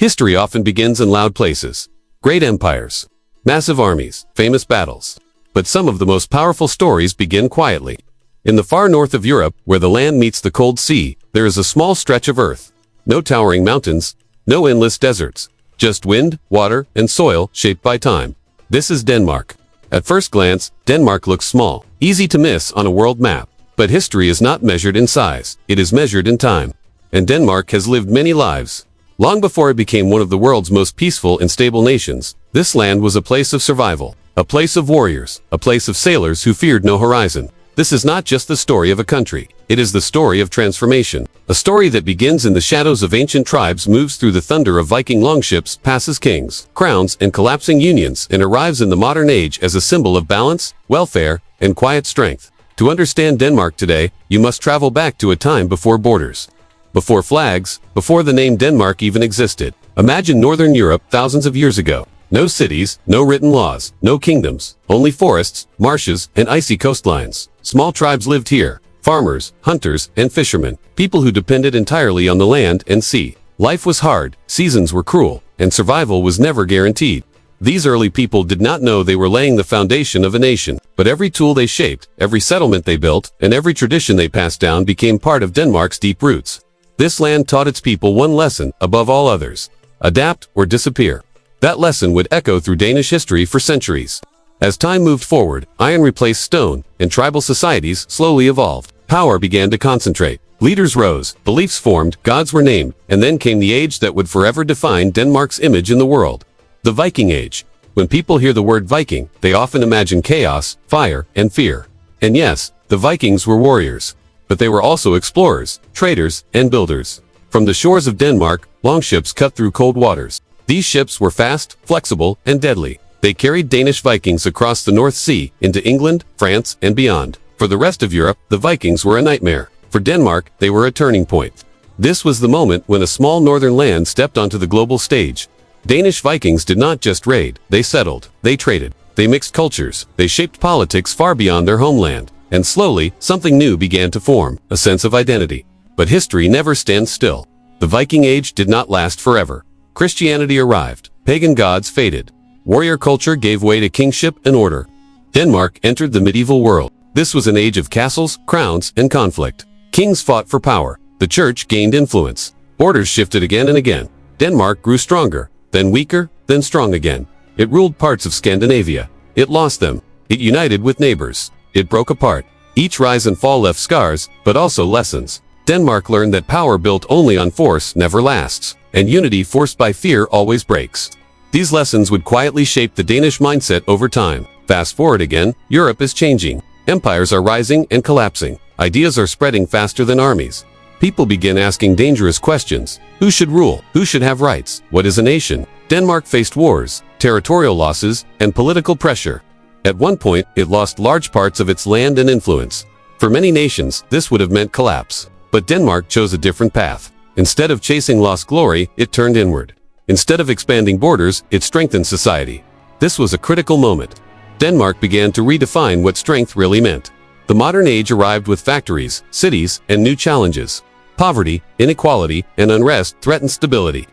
History often begins in loud places. Great empires, massive armies, famous battles. But some of the most powerful stories begin quietly. In the far north of Europe, where the land meets the cold sea, there is a small stretch of earth. No towering mountains, no endless deserts. Just wind, water, and soil shaped by time. This is Denmark. At first glance, Denmark looks small, easy to miss on a world map. But history is not measured in size, it is measured in time. And Denmark has lived many lives. Long before it became one of the world's most peaceful and stable nations, this land was a place of survival, a place of warriors, a place of sailors who feared no horizon. This is not just the story of a country, it is the story of transformation. A story that begins in the shadows of ancient tribes, moves through the thunder of Viking longships, passes kings, crowns, and collapsing unions, and arrives in the modern age as a symbol of balance, welfare, and quiet strength. To understand Denmark today, you must travel back to a time before borders, before flags, before the name Denmark even existed. Imagine Northern Europe thousands of years ago. No cities, no written laws, no kingdoms, only forests, marshes, and icy coastlines. Small tribes lived here, farmers, hunters, and fishermen, people who depended entirely on the land and sea. Life was hard, seasons were cruel, and survival was never guaranteed. These early people did not know they were laying the foundation of a nation, but every tool they shaped, every settlement they built, and every tradition they passed down became part of Denmark's deep roots. This land taught its people one lesson above all others: adapt or disappear. That lesson would echo through Danish history for centuries. As time moved forward, iron replaced stone, and tribal societies slowly evolved. Power began to concentrate. Leaders rose, beliefs formed, gods were named, and then came the age that would forever define Denmark's image in the world. The Viking Age. When people hear the word Viking, they often imagine chaos, fire, and fear. And yes, the Vikings were warriors. But they were also explorers, traders, and builders. From the shores of Denmark, longships cut through cold waters. These ships were fast, flexible, and deadly. They carried Danish Vikings across the North Sea, into England, France, and beyond. For the rest of Europe, the Vikings were a nightmare. For Denmark, they were a turning point. This was the moment when a small northern land stepped onto the global stage. Danish Vikings did not just raid, they settled, they traded, they mixed cultures, they shaped politics far beyond their homeland. And slowly, something new began to form, a sense of identity. But history never stands still. The Viking Age did not last forever. Christianity arrived, pagan gods faded, warrior culture gave way to kingship and order. Denmark entered the medieval world. This was an age of castles, crowns, and conflict. Kings fought for power, the church gained influence, borders shifted again and again. Denmark grew stronger, then weaker, then strong again. It ruled parts of Scandinavia. It lost them. It united with neighbors. It broke apart. Each rise and fall left scars, but also lessons. Denmark learned that power built only on force never lasts, and unity forced by fear always breaks. These lessons would quietly shape the Danish mindset over time. Fast forward again, Europe is changing. Empires are rising and collapsing. Ideas are spreading faster than armies. People begin asking dangerous questions. Who should rule? Who should have rights? What is a nation? Denmark faced wars, territorial losses, and political pressure. At one point, it lost large parts of its land and influence. For many nations, this would have meant collapse. But Denmark chose a different path. Instead of chasing lost glory, it turned inward. Instead of expanding borders, it strengthened society. This was a critical moment. Denmark began to redefine what strength really meant. The modern age arrived with factories, cities, and new challenges. Poverty, inequality, and unrest threatened stability.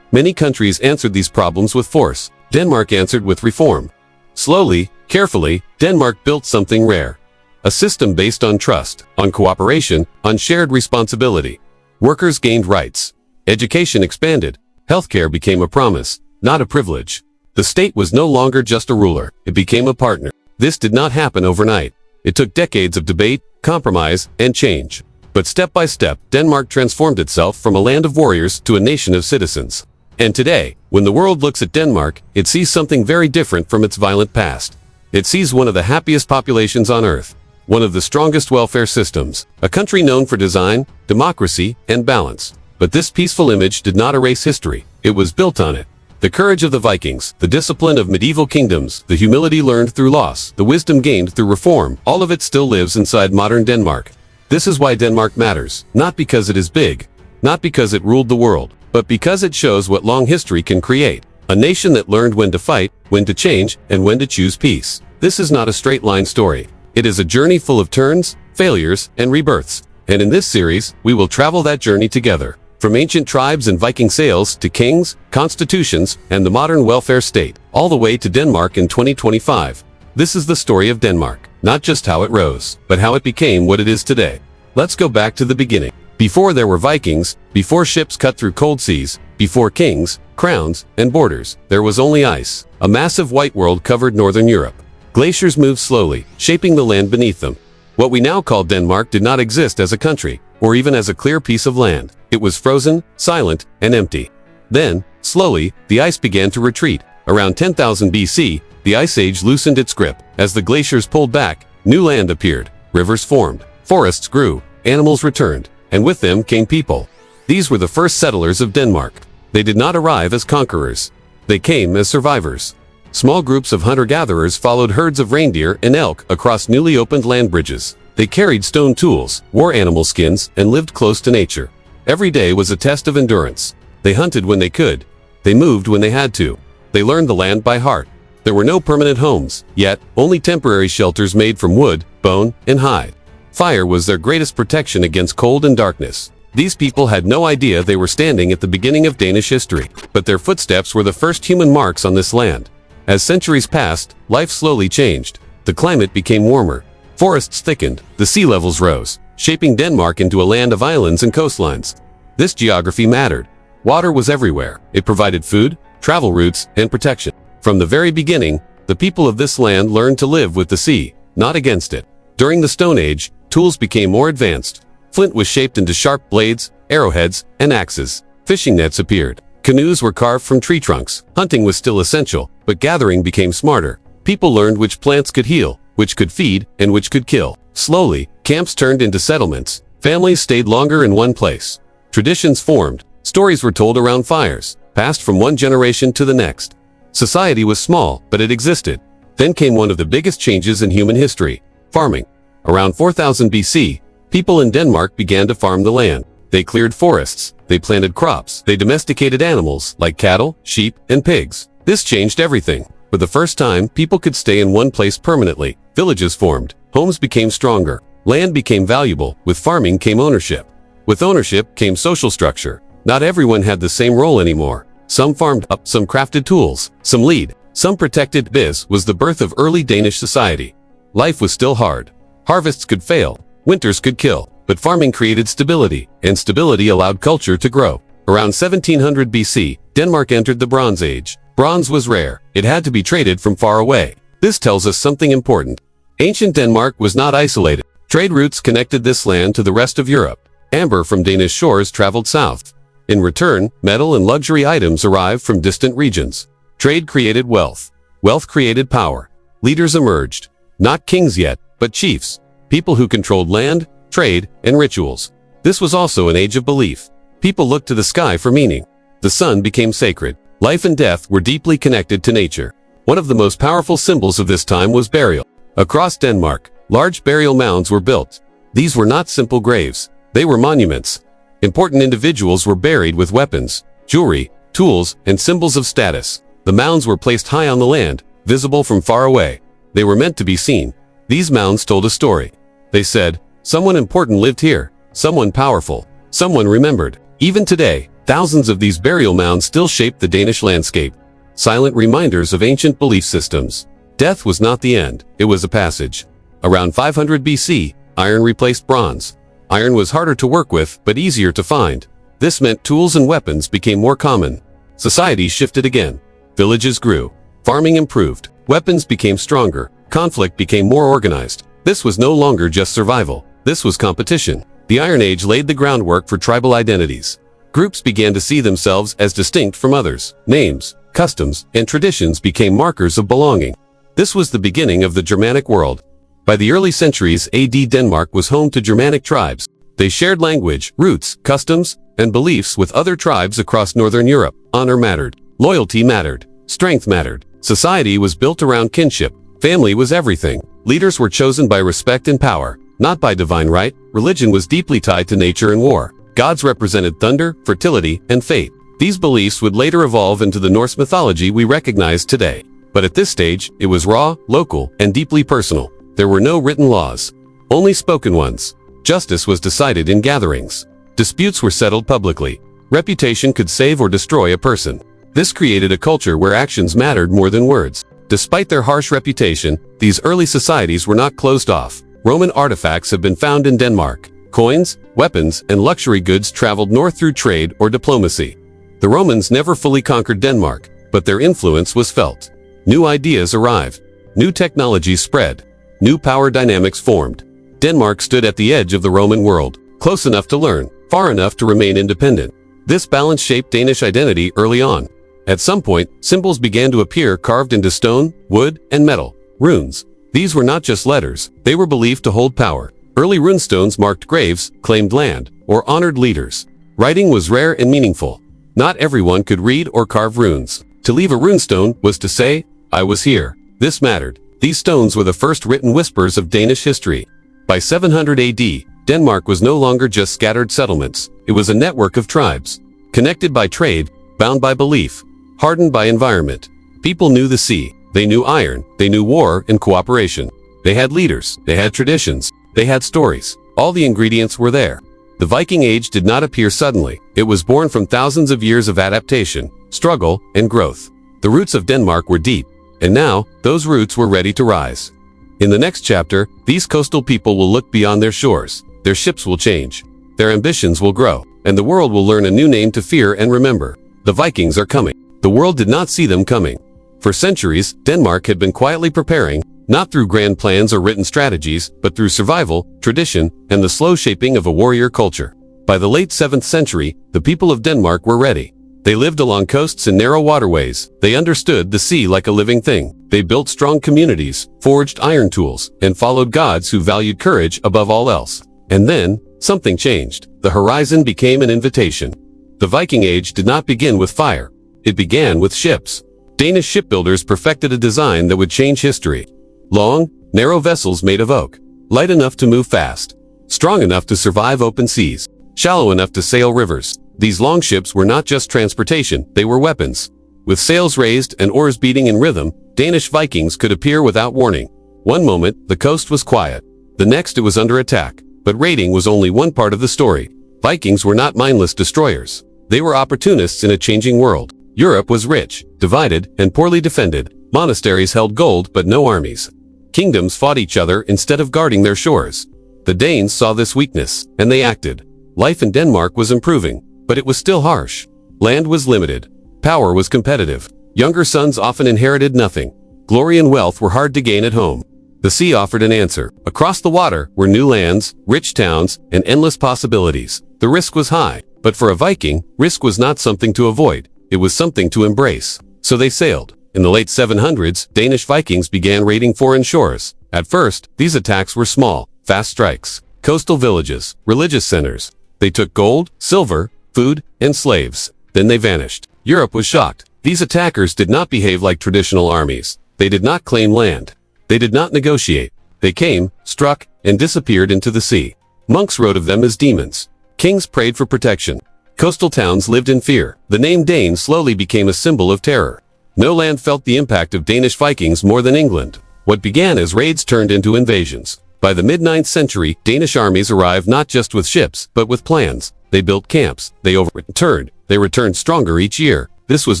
Many countries answered these problems with force. Denmark answered with reform. Slowly, carefully, Denmark built something rare. A system based on trust, on cooperation, on shared responsibility. Workers gained rights. Education expanded. Healthcare became a promise, not a privilege. The state was no longer just a ruler, it became a partner. This did not happen overnight. It took decades of debate, compromise, and change. But step by step, Denmark transformed itself from a land of warriors to a nation of citizens. And today, when the world looks at Denmark, it sees something very different from its violent past. It sees one of the happiest populations on earth. One of the strongest welfare systems, a country known for design, democracy, and balance. But this peaceful image did not erase history, it was built on it. The courage of the Vikings, the discipline of medieval kingdoms, the humility learned through loss, the wisdom gained through reform, all of it still lives inside modern Denmark. This is why Denmark matters, not because it is big, not because it ruled the world, but because it shows what long history can create. A nation that learned when to fight, when to change, and when to choose peace. This is not a straight line story. It is a journey full of turns, failures, and rebirths. And in this series, we will travel that journey together. From ancient tribes and Viking sails to kings, constitutions, and the modern welfare state, all the way to Denmark in 2025. This is the story of Denmark, not just how it rose, but how it became what it is today. Let's go back to the beginning. Before there were Vikings, before ships cut through cold seas, before kings, crowns, and borders, there was only ice. A massive white world covered northern Europe. Glaciers moved slowly, shaping the land beneath them. What we now call Denmark did not exist as a country, or even as a clear piece of land. It was frozen, silent, and empty. Then, slowly, the ice began to retreat. Around 10,000 BC, the Ice Age loosened its grip. As the glaciers pulled back, new land appeared, rivers formed, forests grew, animals returned, and with them came people. These were the first settlers of Denmark. They did not arrive as conquerors. They came as survivors. Small groups of hunter-gatherers followed herds of reindeer and elk across newly opened land bridges. They carried stone tools, wore animal skins, and lived close to nature. Every day was a test of endurance. They hunted when they could. They moved when they had to. They learned the land by heart. There were no permanent homes, yet only temporary shelters made from wood, bone, and hide. Fire was their greatest protection against cold and darkness. These people had no idea they were standing at the beginning of Danish history, but their footsteps were the first human marks on this land. As centuries passed, life slowly changed. The climate became warmer. Forests thickened. The sea levels rose, shaping Denmark into a land of islands and coastlines. This geography mattered. Water was everywhere. It provided food, travel routes, and protection. From the very beginning, the people of this land learned to live with the sea, not against it. During the Stone Age, tools became more advanced. Flint was shaped into sharp blades, arrowheads, and axes. Fishing nets appeared. Canoes were carved from tree trunks. Hunting was still essential, but gathering became smarter. People learned which plants could heal, which could feed, and which could kill. Slowly, camps turned into settlements. Families stayed longer in one place. Traditions formed. Stories were told around fires, passed from one generation to the next. Society was small, but it existed. Then came one of the biggest changes in human history: farming. Around 4000 BC, people in Denmark began to farm the land. They cleared forests, they planted crops, they domesticated animals like cattle, sheep, and pigs. This changed everything. For the first time, people could stay in one place permanently. Villages formed, homes became stronger, land became valuable. With farming came ownership. With ownership came social structure. Not everyone had the same role anymore. Some farmed up, some crafted tools, some lead, some protected. This was the birth of early Danish society. Life was still hard. Harvests could fail, winters could kill, but farming created stability, and stability allowed culture to grow. Around 1700 BC, Denmark entered the Bronze Age. Bronze was rare. It had to be traded from far away. This tells us something important. Ancient Denmark was not isolated. Trade routes connected this land to the rest of Europe. Amber from Danish shores traveled south. In return, metal and luxury items arrived from distant regions. Trade created wealth. Wealth created power. Leaders emerged. Not kings yet, but chiefs. People who controlled land, trade, and rituals. This was also an age of belief. People looked to the sky for meaning. The sun became sacred. Life and death were deeply connected to nature. One of the most powerful symbols of this time was burial. Across Denmark, large burial mounds were built. These were not simple graves. They were monuments. Important individuals were buried with weapons, jewelry, tools, and symbols of status. The mounds were placed high on the land, visible from far away. They were meant to be seen. These mounds told a story. They said, someone important lived here, someone powerful, someone remembered. Even today, thousands of these burial mounds still shape the Danish landscape. Silent reminders of ancient belief systems. Death was not the end, it was a passage. Around 500 BC, iron replaced bronze. Iron was harder to work with, but easier to find. This meant tools and weapons became more common. Society shifted again. Villages grew. Farming improved. Weapons became stronger. Conflict became more organized. This was no longer just survival. This was competition. The Iron Age laid the groundwork for tribal identities. Groups began to see themselves as distinct from others. Names, customs, and traditions became markers of belonging. This was the beginning of the Germanic world. By the early centuries AD, Denmark was home to Germanic tribes. They shared language, roots, customs, and beliefs with other tribes across northern Europe. Honor mattered. Loyalty mattered. Strength mattered. Society was built around kinship. Family was everything. Leaders were chosen by respect and power, not by divine right. Religion was deeply tied to nature and war. Gods represented thunder, fertility, and fate. These beliefs would later evolve into the Norse mythology we recognize today. But at this stage, it was raw, local, and deeply personal. There were no written laws, only spoken ones. Justice was decided in gatherings. Disputes were settled publicly. Reputation could save or destroy a person. This created a culture where actions mattered more than words. Despite their harsh reputation, these early societies were not closed off. Roman artifacts have been found in Denmark. Coins, weapons, and luxury goods traveled north through trade or diplomacy. The Romans never fully conquered Denmark, but their influence was felt. New ideas arrived. New technologies spread. New power dynamics formed. Denmark stood at the edge of the Roman world, close enough to learn, far enough to remain independent. This balance shaped Danish identity early on. At some point, symbols began to appear carved into stone, wood, and metal. Runes. These were not just letters, they were believed to hold power. Early runestones marked graves, claimed land, or honored leaders. Writing was rare and meaningful. Not everyone could read or carve runes. To leave a runestone was to say, "I was here." This mattered. These stones were the first written whispers of Danish history. By 700 AD, Denmark was no longer just scattered settlements. It was a network of tribes, connected by trade, bound by belief, hardened by environment. People knew the sea, they knew iron, they knew war and cooperation. They had leaders, they had traditions, they had stories. All the ingredients were there. The Viking Age did not appear suddenly. It was born from thousands of years of adaptation, struggle, and growth. The roots of Denmark were deep, and now, those roots were ready to rise. In the next chapter, these coastal people will look beyond their shores. Their ships will change. Their ambitions will grow, and the world will learn a new name to fear and remember. The Vikings are coming. The world did not see them coming. For centuries, Denmark had been quietly preparing, not through grand plans or written strategies, but through survival, tradition, and the slow shaping of a warrior culture. By the late 7th century, the people of Denmark were ready. They lived along coasts and narrow waterways. They understood the sea like a living thing. They built strong communities, forged iron tools, and followed gods who valued courage above all else. And then, something changed. The horizon became an invitation. The Viking Age did not begin with fire. It began with ships. Danish shipbuilders perfected a design that would change history. Long, narrow vessels made of oak. Light enough to move fast. Strong enough to survive open seas. Shallow enough to sail rivers. These long ships were not just transportation, they were weapons. With sails raised and oars beating in rhythm, Danish Vikings could appear without warning. One moment, the coast was quiet. The next, it was under attack. But raiding was only one part of the story. Vikings were not mindless destroyers. They were opportunists in a changing world. Europe was rich, divided, and poorly defended. Monasteries held gold but no armies. Kingdoms fought each other instead of guarding their shores. The Danes saw this weakness, and they acted. Life in Denmark was improving, but it was still harsh. Land was limited. Power was competitive. Younger sons often inherited nothing. Glory and wealth were hard to gain at home. The sea offered an answer. Across the water were new lands, rich towns, and endless possibilities. The risk was high, but for a Viking, risk was not something to avoid. It was something to embrace. So they sailed. In the late 700s, Danish Vikings began raiding foreign shores. At first, these attacks were small, fast strikes. Coastal villages, religious centers. They took gold, silver, food, and slaves. Then they vanished. Europe was shocked. These attackers did not behave like traditional armies. They did not claim land. They did not negotiate. They came, struck, and disappeared into the sea. Monks wrote of them as demons. Kings prayed for protection. Coastal towns lived in fear. The name Dane slowly became a symbol of terror. No land felt the impact of Danish Vikings more than England. What began as raids turned into invasions. By the mid-9th century, Danish armies arrived not just with ships, but with plans. They built camps. They overturned. They returned stronger each year. This was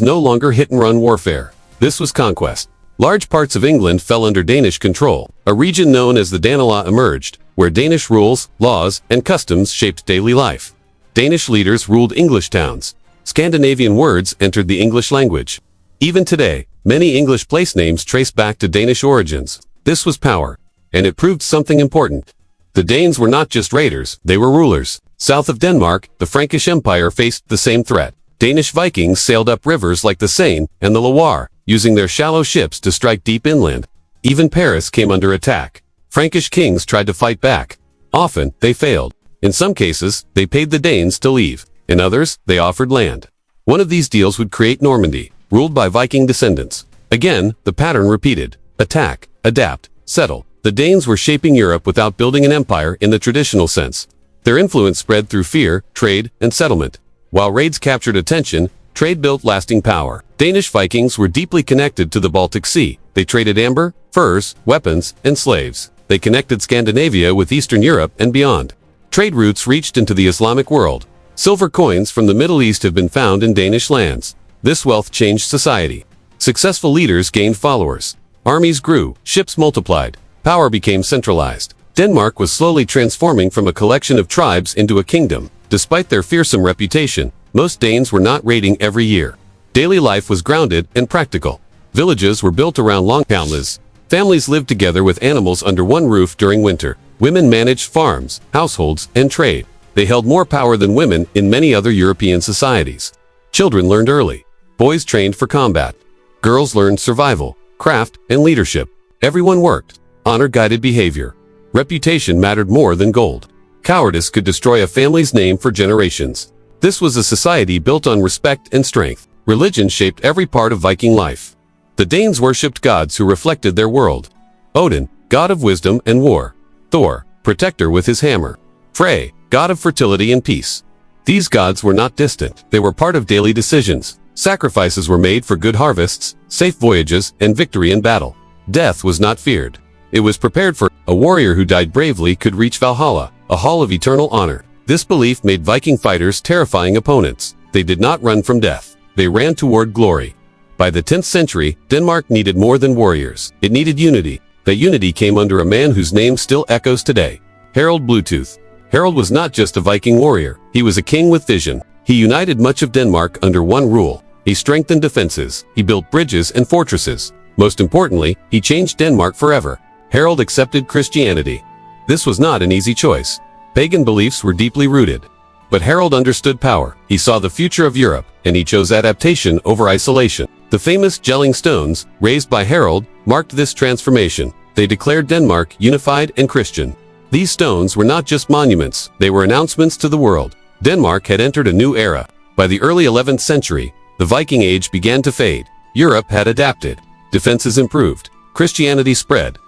no longer hit-and-run warfare. This was conquest. Large parts of England fell under Danish control. A region known as the Danelaw emerged, where Danish rules, laws, and customs shaped daily life. Danish leaders ruled English towns. Scandinavian words entered the English language. Even today, many English place names trace back to Danish origins. This was power, and it proved something important. The Danes were not just raiders, they were rulers. South of Denmark, the Frankish Empire faced the same threat. Danish Vikings sailed up rivers like the Seine and the Loire, using their shallow ships to strike deep inland. Even Paris came under attack. Frankish kings tried to fight back. Often, they failed. In some cases, they paid the Danes to leave. In others, they offered land. One of these deals would create Normandy, ruled by Viking descendants. Again, the pattern repeated. Attack, adapt, settle. The Danes were shaping Europe without building an empire in the traditional sense. Their influence spread through fear, trade, and settlement. While raids captured attention, trade built lasting power. Danish Vikings were deeply connected to the Baltic Sea. They traded amber, furs, weapons, and slaves. They connected Scandinavia with Eastern Europe and beyond. Trade routes reached into the Islamic world. Silver coins from the Middle East have been found in Danish lands. This wealth changed society. Successful leaders gained followers. Armies grew, ships multiplied, power became centralized. Denmark was slowly transforming from a collection of tribes into a kingdom. Despite their fearsome reputation, most Danes were not raiding every year. Daily life was grounded and practical. Villages were built around long hamlets. Families lived together with animals under one roof during winter. Women managed farms, households, and trade. They held more power than women in many other European societies. Children learned early. Boys trained for combat. Girls learned survival, craft, and leadership. Everyone worked. Honor guided behavior. Reputation mattered more than gold. Cowardice could destroy a family's name for generations. This was a society built on respect and strength. Religion shaped every part of Viking life. The Danes worshipped gods who reflected their world. Odin, god of wisdom and war. Thor, protector with his hammer. Frey, god of fertility and peace. These gods were not distant. They were part of daily decisions. Sacrifices were made for good harvests, safe voyages, and victory in battle. Death was not feared. It was prepared for. A warrior who died bravely could reach Valhalla, a hall of eternal honor. This belief made Viking fighters terrifying opponents. They did not run from death. They ran toward glory. By the 10th century, Denmark needed more than warriors. It needed unity. That unity came under a man whose name still echoes today. Harald Bluetooth. Harald was not just a Viking warrior. He was a king with vision. He united much of Denmark under one rule. He strengthened defenses. He built bridges and fortresses. Most importantly, he changed Denmark forever. Harald accepted Christianity. This was not an easy choice. Pagan beliefs were deeply rooted. But Harald understood power. He saw the future of Europe, and he chose adaptation over isolation. The famous Jelling stones, raised by Harald, marked this transformation. They declared Denmark unified and Christian. These stones were not just monuments, they were announcements to the world. Denmark had entered a new era. By the early 11th century, the Viking Age began to fade. Europe had adapted. Defenses improved. Christianity spread.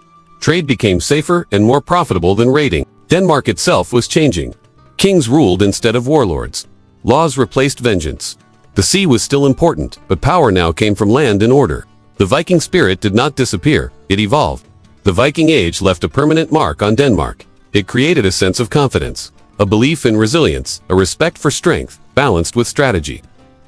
Trade became safer and more profitable than raiding. Denmark itself was changing. Kings ruled instead of warlords. Laws replaced vengeance. The sea was still important, but power now came from land and order. The Viking spirit did not disappear, it evolved. The Viking Age left a permanent mark on Denmark. It created a sense of confidence, a belief in resilience, a respect for strength, balanced with strategy.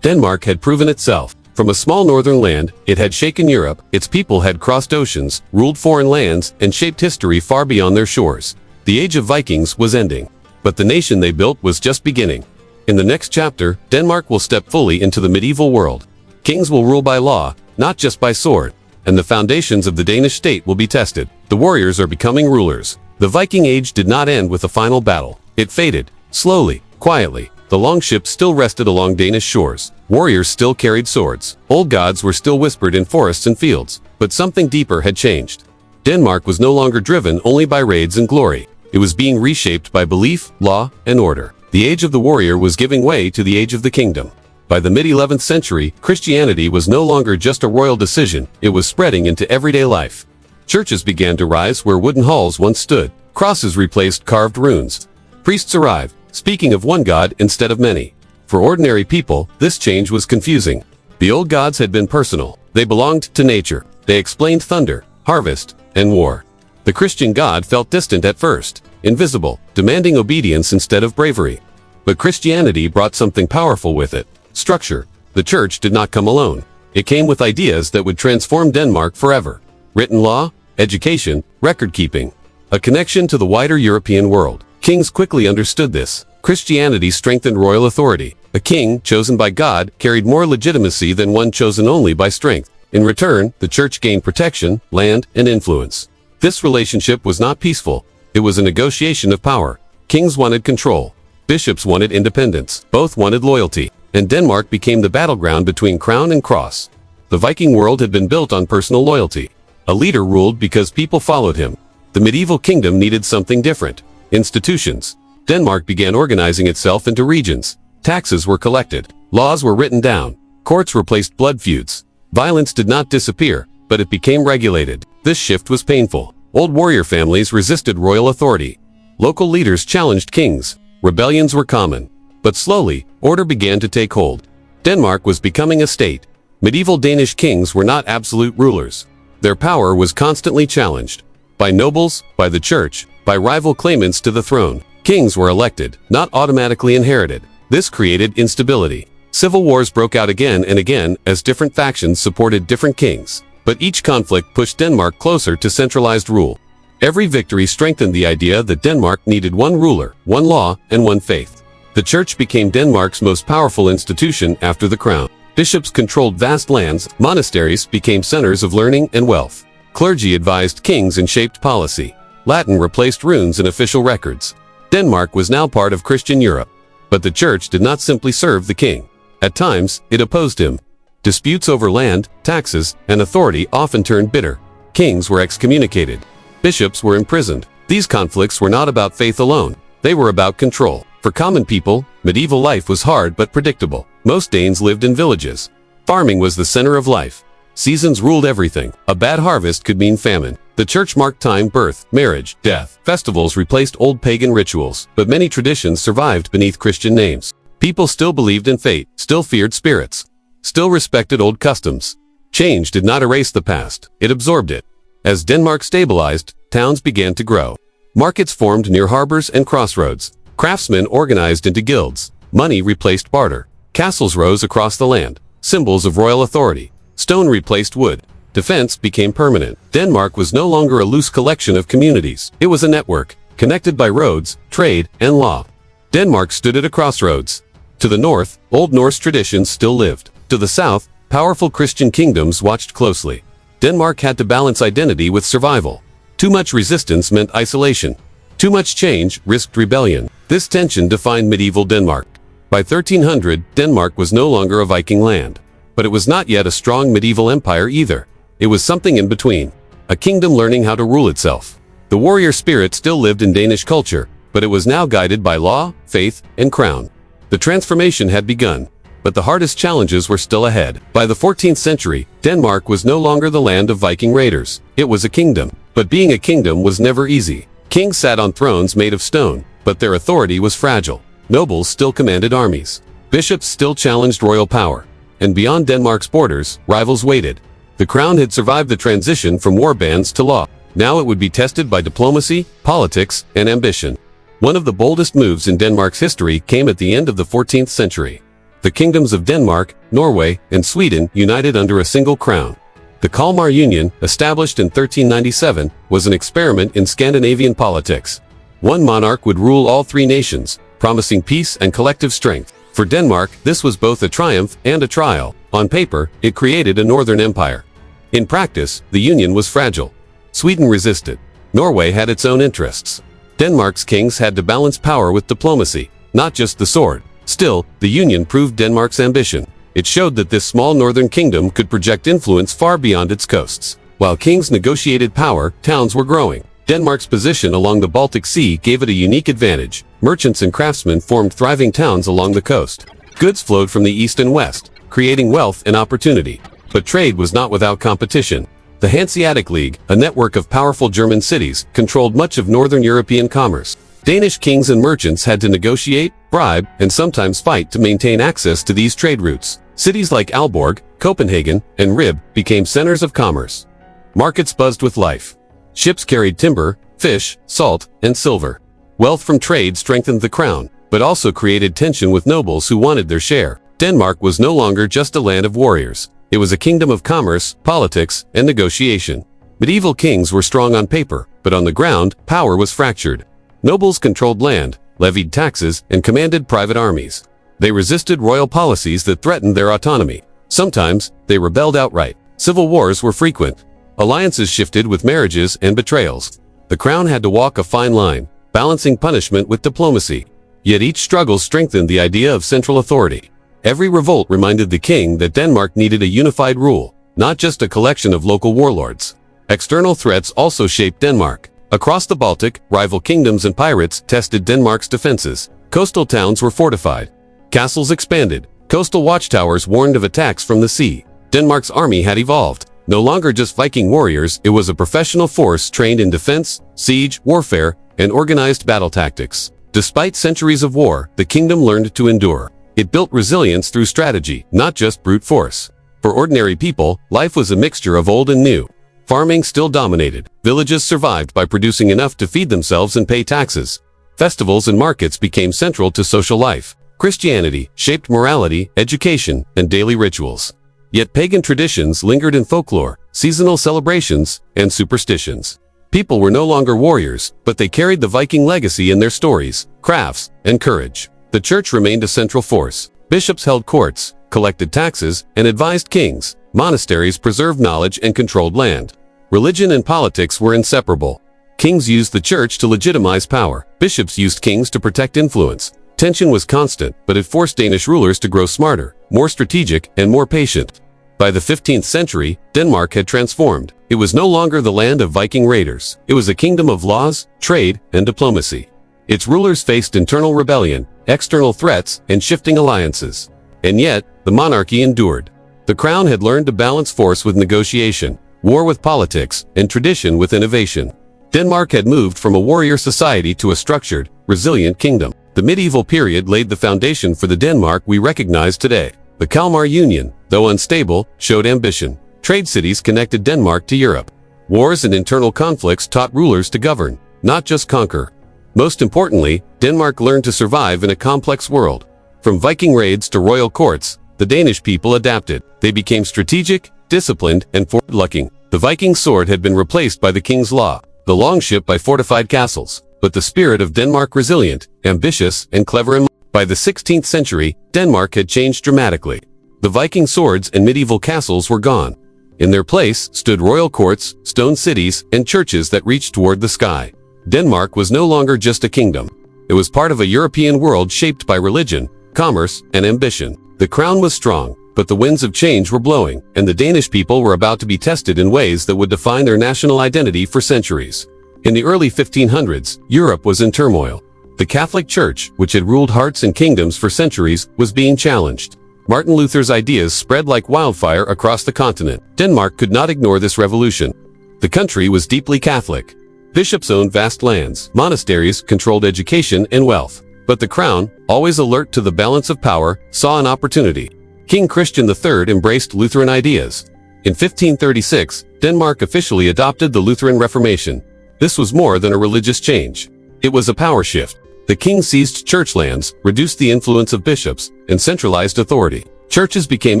Denmark had proven itself. From a small northern land, it had shaken Europe, its people had crossed oceans, ruled foreign lands, and shaped history far beyond their shores. The age of Vikings was ending, but the nation they built was just beginning. In the next chapter, Denmark will step fully into the medieval world. Kings will rule by law, not just by sword, and the foundations of the Danish state will be tested. The warriors are becoming rulers. The Viking Age did not end with a final battle. It faded, slowly, quietly. The longships still rested along Danish shores. Warriors still carried swords. Old gods were still whispered in forests and fields. But something deeper had changed. Denmark was no longer driven only by raids and glory. It was being reshaped by belief, law, and order. The age of the warrior was giving way to the age of the kingdom. By the mid-11th century, Christianity was no longer just a royal decision. It was spreading into everyday life. Churches began to rise where wooden halls once stood. Crosses replaced carved runes. Priests arrived, speaking of one God instead of many. For ordinary people, this change was confusing. The old gods had been personal. They belonged to nature. They explained thunder, harvest, and war. The Christian God felt distant at first, invisible, demanding obedience instead of bravery. But Christianity brought something powerful with it. Structure. The church did not come alone. It came with ideas that would transform Denmark forever. Written law, education, record-keeping. A connection to the wider European world. Kings quickly understood this. Christianity strengthened royal authority. A king, chosen by God, carried more legitimacy than one chosen only by strength. In return, the church gained protection, land, and influence. This relationship was not peaceful. It was a negotiation of power. Kings wanted control. Bishops wanted independence. Both wanted loyalty. And Denmark became the battleground between crown and cross. The Viking world had been built on personal loyalty. A leader ruled because people followed him. The medieval kingdom needed something different. Institutions. Denmark began organizing itself into regions. Taxes were collected. Laws were written down. Courts replaced blood feuds. Violence did not disappear, but it became regulated. This shift was painful. Old warrior families resisted royal authority. Local leaders challenged kings. Rebellions were common. But slowly, order began to take hold. Denmark was becoming a state. Medieval Danish kings were not absolute rulers. Their power was constantly challenged. By nobles, by the church, by rival claimants to the throne. Kings were elected, not automatically inherited. This created instability. Civil wars broke out again and again as different factions supported different kings. But each conflict pushed Denmark closer to centralized rule. Every victory strengthened the idea that Denmark needed one ruler, one law, and one faith. The church became Denmark's most powerful institution after the crown. Bishops controlled vast lands, monasteries became centers of learning and wealth. Clergy advised kings and shaped policy. Latin replaced runes in official records. Denmark was now part of Christian Europe. But the church did not simply serve the king. At times, it opposed him. Disputes over land, taxes, and authority often turned bitter. Kings were excommunicated. Bishops were imprisoned. These conflicts were not about faith alone. They were about control. For common people, medieval life was hard but predictable. Most Danes lived in villages. Farming was the center of life. Seasons ruled everything. A bad harvest could mean famine. The church marked time, birth, marriage, death. Festivals replaced old pagan rituals, but many traditions survived beneath Christian names. People still believed in fate, still feared spirits, still respected old customs. Change did not erase the past, it absorbed it. As Denmark stabilized, towns began to grow. Markets formed near harbors and crossroads. Craftsmen organized into guilds. Money replaced barter. Castles rose across the land, symbols of royal authority. Stone replaced wood. Defense became permanent. Denmark was no longer a loose collection of communities. It was a network, connected by roads, trade, and law. Denmark stood at a crossroads. To the north, Old Norse traditions still lived. To the south, powerful Christian kingdoms watched closely. Denmark had to balance identity with survival. Too much resistance meant isolation. Too much change risked rebellion. This tension defined medieval Denmark. By 1300, Denmark was no longer a Viking land. But it was not yet a strong medieval empire either. It was something in between. A kingdom learning how to rule itself. The warrior spirit still lived in Danish culture, but it was now guided by law, faith, and crown. The transformation had begun, but the hardest challenges were still ahead. By the 14th century, Denmark was no longer the land of Viking raiders. It was a kingdom. But being a kingdom was never easy. Kings sat on thrones made of stone, but their authority was fragile. Nobles still commanded armies. Bishops still challenged royal power. And beyond Denmark's borders, rivals waited. The crown had survived the transition from war bands to law. Now it would be tested by diplomacy, politics, and ambition. One of the boldest moves in Denmark's history came at the end of the 14th century. The kingdoms of Denmark, Norway, and Sweden united under a single crown. The Kalmar Union, established in 1397, was an experiment in Scandinavian politics. One monarch would rule all three nations, promising peace and collective strength. For Denmark, this was both a triumph and a trial. On paper, it created a northern empire. In practice, the union was fragile. Sweden resisted. Norway had its own interests. Denmark's kings had to balance power with diplomacy, not just the sword. Still, the union proved Denmark's ambition. It showed that this small northern kingdom could project influence far beyond its coasts. While kings negotiated power, towns were growing. Denmark's position along the Baltic Sea gave it a unique advantage. Merchants and craftsmen formed thriving towns along the coast. Goods flowed from the east and west, creating wealth and opportunity. But trade was not without competition. The Hanseatic League, a network of powerful German cities, controlled much of northern European commerce. Danish kings and merchants had to negotiate, bribe, and sometimes fight to maintain access to these trade routes. Cities like Aalborg, Copenhagen, and Rib became centers of commerce. Markets buzzed with life. Ships carried timber, fish, salt, and silver. Wealth from trade strengthened the crown, but also created tension with nobles who wanted their share. Denmark was no longer just a land of warriors. It was a kingdom of commerce, politics, and negotiation. Medieval kings were strong on paper, but on the ground, power was fractured. Nobles controlled land, levied taxes, and commanded private armies. They resisted royal policies that threatened their autonomy. Sometimes, they rebelled outright. Civil wars were frequent. Alliances shifted with marriages and betrayals. The crown had to walk a fine line, balancing punishment with diplomacy. Yet each struggle strengthened the idea of central authority. Every revolt reminded the king that Denmark needed a unified rule, not just a collection of local warlords. External threats also shaped Denmark. Across the Baltic, rival kingdoms and pirates tested Denmark's defenses. Coastal towns were fortified. Castles expanded. Coastal watchtowers warned of attacks from the sea. Denmark's army had evolved. No longer just Viking warriors, it was a professional force trained in defense, siege, warfare, and organized battle tactics. Despite centuries of war, the kingdom learned to endure. It built resilience through strategy, not just brute force. For ordinary people, life was a mixture of old and new. Farming still dominated. Villages survived by producing enough to feed themselves and pay taxes. Festivals and markets became central to social life. Christianity shaped morality, education, and daily rituals. Yet pagan traditions lingered in folklore, seasonal celebrations, and superstitions. People were no longer warriors, but they carried the Viking legacy in their stories, crafts, and courage. The church remained a central force. Bishops held courts, collected taxes, and advised kings. Monasteries preserved knowledge and controlled land. Religion and politics were inseparable. Kings used the church to legitimize power. Bishops used kings to protect influence. Tension was constant, but it forced Danish rulers to grow smarter, more strategic, and more patient. By the 15th century, Denmark had transformed. It was no longer the land of Viking raiders. It was a kingdom of laws, trade, and diplomacy. Its rulers faced internal rebellion, external threats, and shifting alliances. And yet, the monarchy endured. The crown had learned to balance force with negotiation, war with politics, and tradition with innovation. Denmark had moved from a warrior society to a structured, resilient kingdom. The medieval period laid the foundation for the Denmark we recognize today. The Kalmar Union, though unstable, showed ambition. Trade cities connected Denmark to Europe. Wars and internal conflicts taught rulers to govern, not just conquer. Most importantly, Denmark learned to survive in a complex world. From Viking raids to royal courts, the Danish people adapted. They became strategic, disciplined, and forward-looking. The Viking sword had been replaced by the king's law, the longship by fortified castles. But the spirit of Denmark resilient, ambitious, and clever. By the 16th century, Denmark had changed dramatically. The Viking swords and medieval castles were gone. In their place stood royal courts, stone cities, and churches that reached toward the sky. Denmark was no longer just a kingdom. It was part of a European world shaped by religion, commerce, and ambition. The crown was strong, but the winds of change were blowing, and the Danish people were about to be tested in ways that would define their national identity for centuries. In the early 1500s, Europe was in turmoil. The Catholic Church, which had ruled hearts and kingdoms for centuries, was being challenged. Martin Luther's ideas spread like wildfire across the continent. Denmark could not ignore this revolution. The country was deeply Catholic. Bishops owned vast lands. Monasteries controlled education and wealth. But the crown, always alert to the balance of power, saw an opportunity. King Christian III embraced Lutheran ideas. In 1536, Denmark officially adopted the Lutheran Reformation. This was more than a religious change. It was a power shift. The king seized church lands, reduced the influence of bishops, and centralized authority. Churches became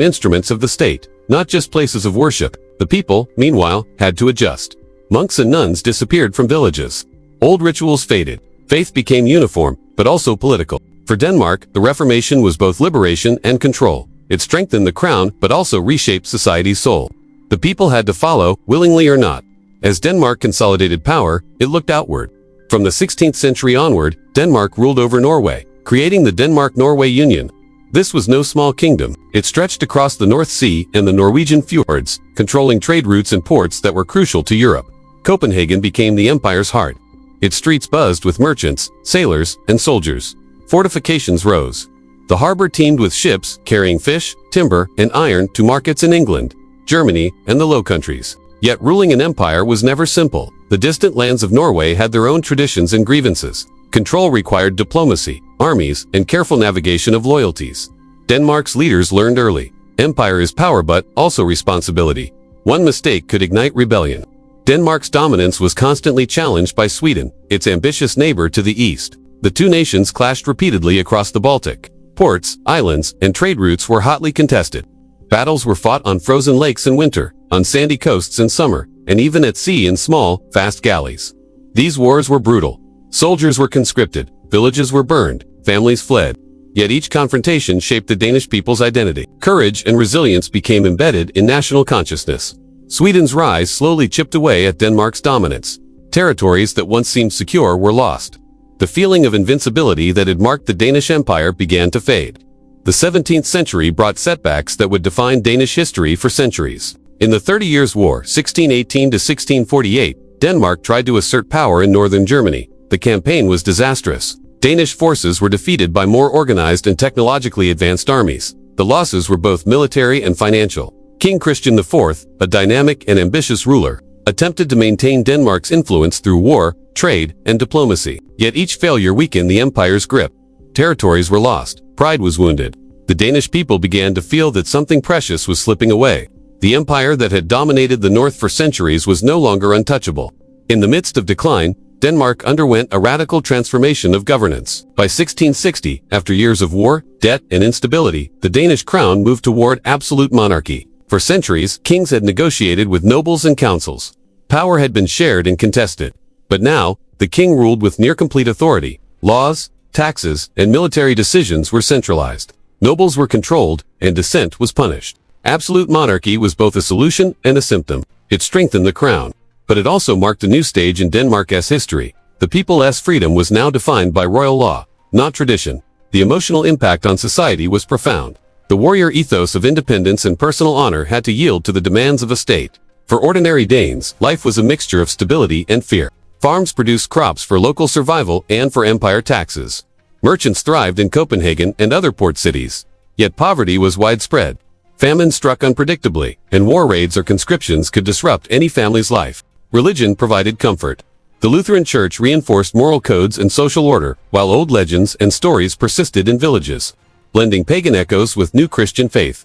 instruments of the state, not just places of worship. The people, meanwhile, had to adjust. Monks and nuns disappeared from villages. Old rituals faded. Faith became uniform, but also political. For Denmark, the Reformation was both liberation and control. It strengthened the crown, but also reshaped society's soul. The people had to follow, willingly or not. As Denmark consolidated power, it looked outward. From the 16th century onward, Denmark ruled over Norway, creating the Denmark-Norway Union. This was no small kingdom. It stretched across the North Sea and the Norwegian fjords, controlling trade routes and ports that were crucial to Europe. Copenhagen became the empire's heart. Its streets buzzed with merchants, sailors, and soldiers. Fortifications rose. The harbor teemed with ships carrying fish, timber, and iron to markets in England, Germany, and the Low Countries. Yet ruling an empire was never simple. The distant lands of Norway had their own traditions and grievances. Control required diplomacy, armies, and careful navigation of loyalties. Denmark's leaders learned early. Empire is power but also responsibility. One mistake could ignite rebellion. Denmark's dominance was constantly challenged by Sweden, its ambitious neighbor to the east. The two nations clashed repeatedly across the Baltic. Ports, islands, and trade routes were hotly contested. Battles were fought on frozen lakes in winter, on sandy coasts in summer, and even at sea in small, fast galleys. These wars were brutal. Soldiers were conscripted, villages were burned, families fled. Yet each confrontation shaped the Danish people's identity. Courage and resilience became embedded in national consciousness. Sweden's rise slowly chipped away at Denmark's dominance. Territories that once seemed secure were lost. The feeling of invincibility that had marked the Danish Empire began to fade. The 17th century brought setbacks that would define Danish history for centuries. In the 30 Years' War, 1618 to 1648, Denmark tried to assert power in northern Germany. The campaign was disastrous. Danish forces were defeated by more organized and technologically advanced armies. The losses were both military and financial. King Christian IV, a dynamic and ambitious ruler, attempted to maintain Denmark's influence through war, trade, and diplomacy. Yet each failure weakened the empire's grip. Territories were lost. Pride was wounded. The Danish people began to feel that something precious was slipping away. The empire that had dominated the north for centuries was no longer untouchable. In the midst of decline, Denmark underwent a radical transformation of governance. By 1660, after years of war, debt, and instability, the Danish crown moved toward absolute monarchy. For centuries, kings had negotiated with nobles and councils. Power had been shared and contested. But now, the king ruled with near-complete authority. Laws, taxes, and military decisions were centralized. Nobles were controlled, and dissent was punished. Absolute monarchy was both a solution and a symptom. It strengthened the crown. But it also marked a new stage in Denmark's history. The people's freedom was now defined by royal law, not tradition. The emotional impact on society was profound. The warrior ethos of independence and personal honor had to yield to the demands of a state. For ordinary Danes, life was a mixture of stability and fear. Farms produced crops for local survival and for empire taxes. Merchants thrived in Copenhagen and other port cities. Yet poverty was widespread. Famine struck unpredictably, and war raids or conscriptions could disrupt any family's life. Religion provided comfort. The Lutheran Church reinforced moral codes and social order, while old legends and stories persisted in villages, blending pagan echoes with new Christian faith.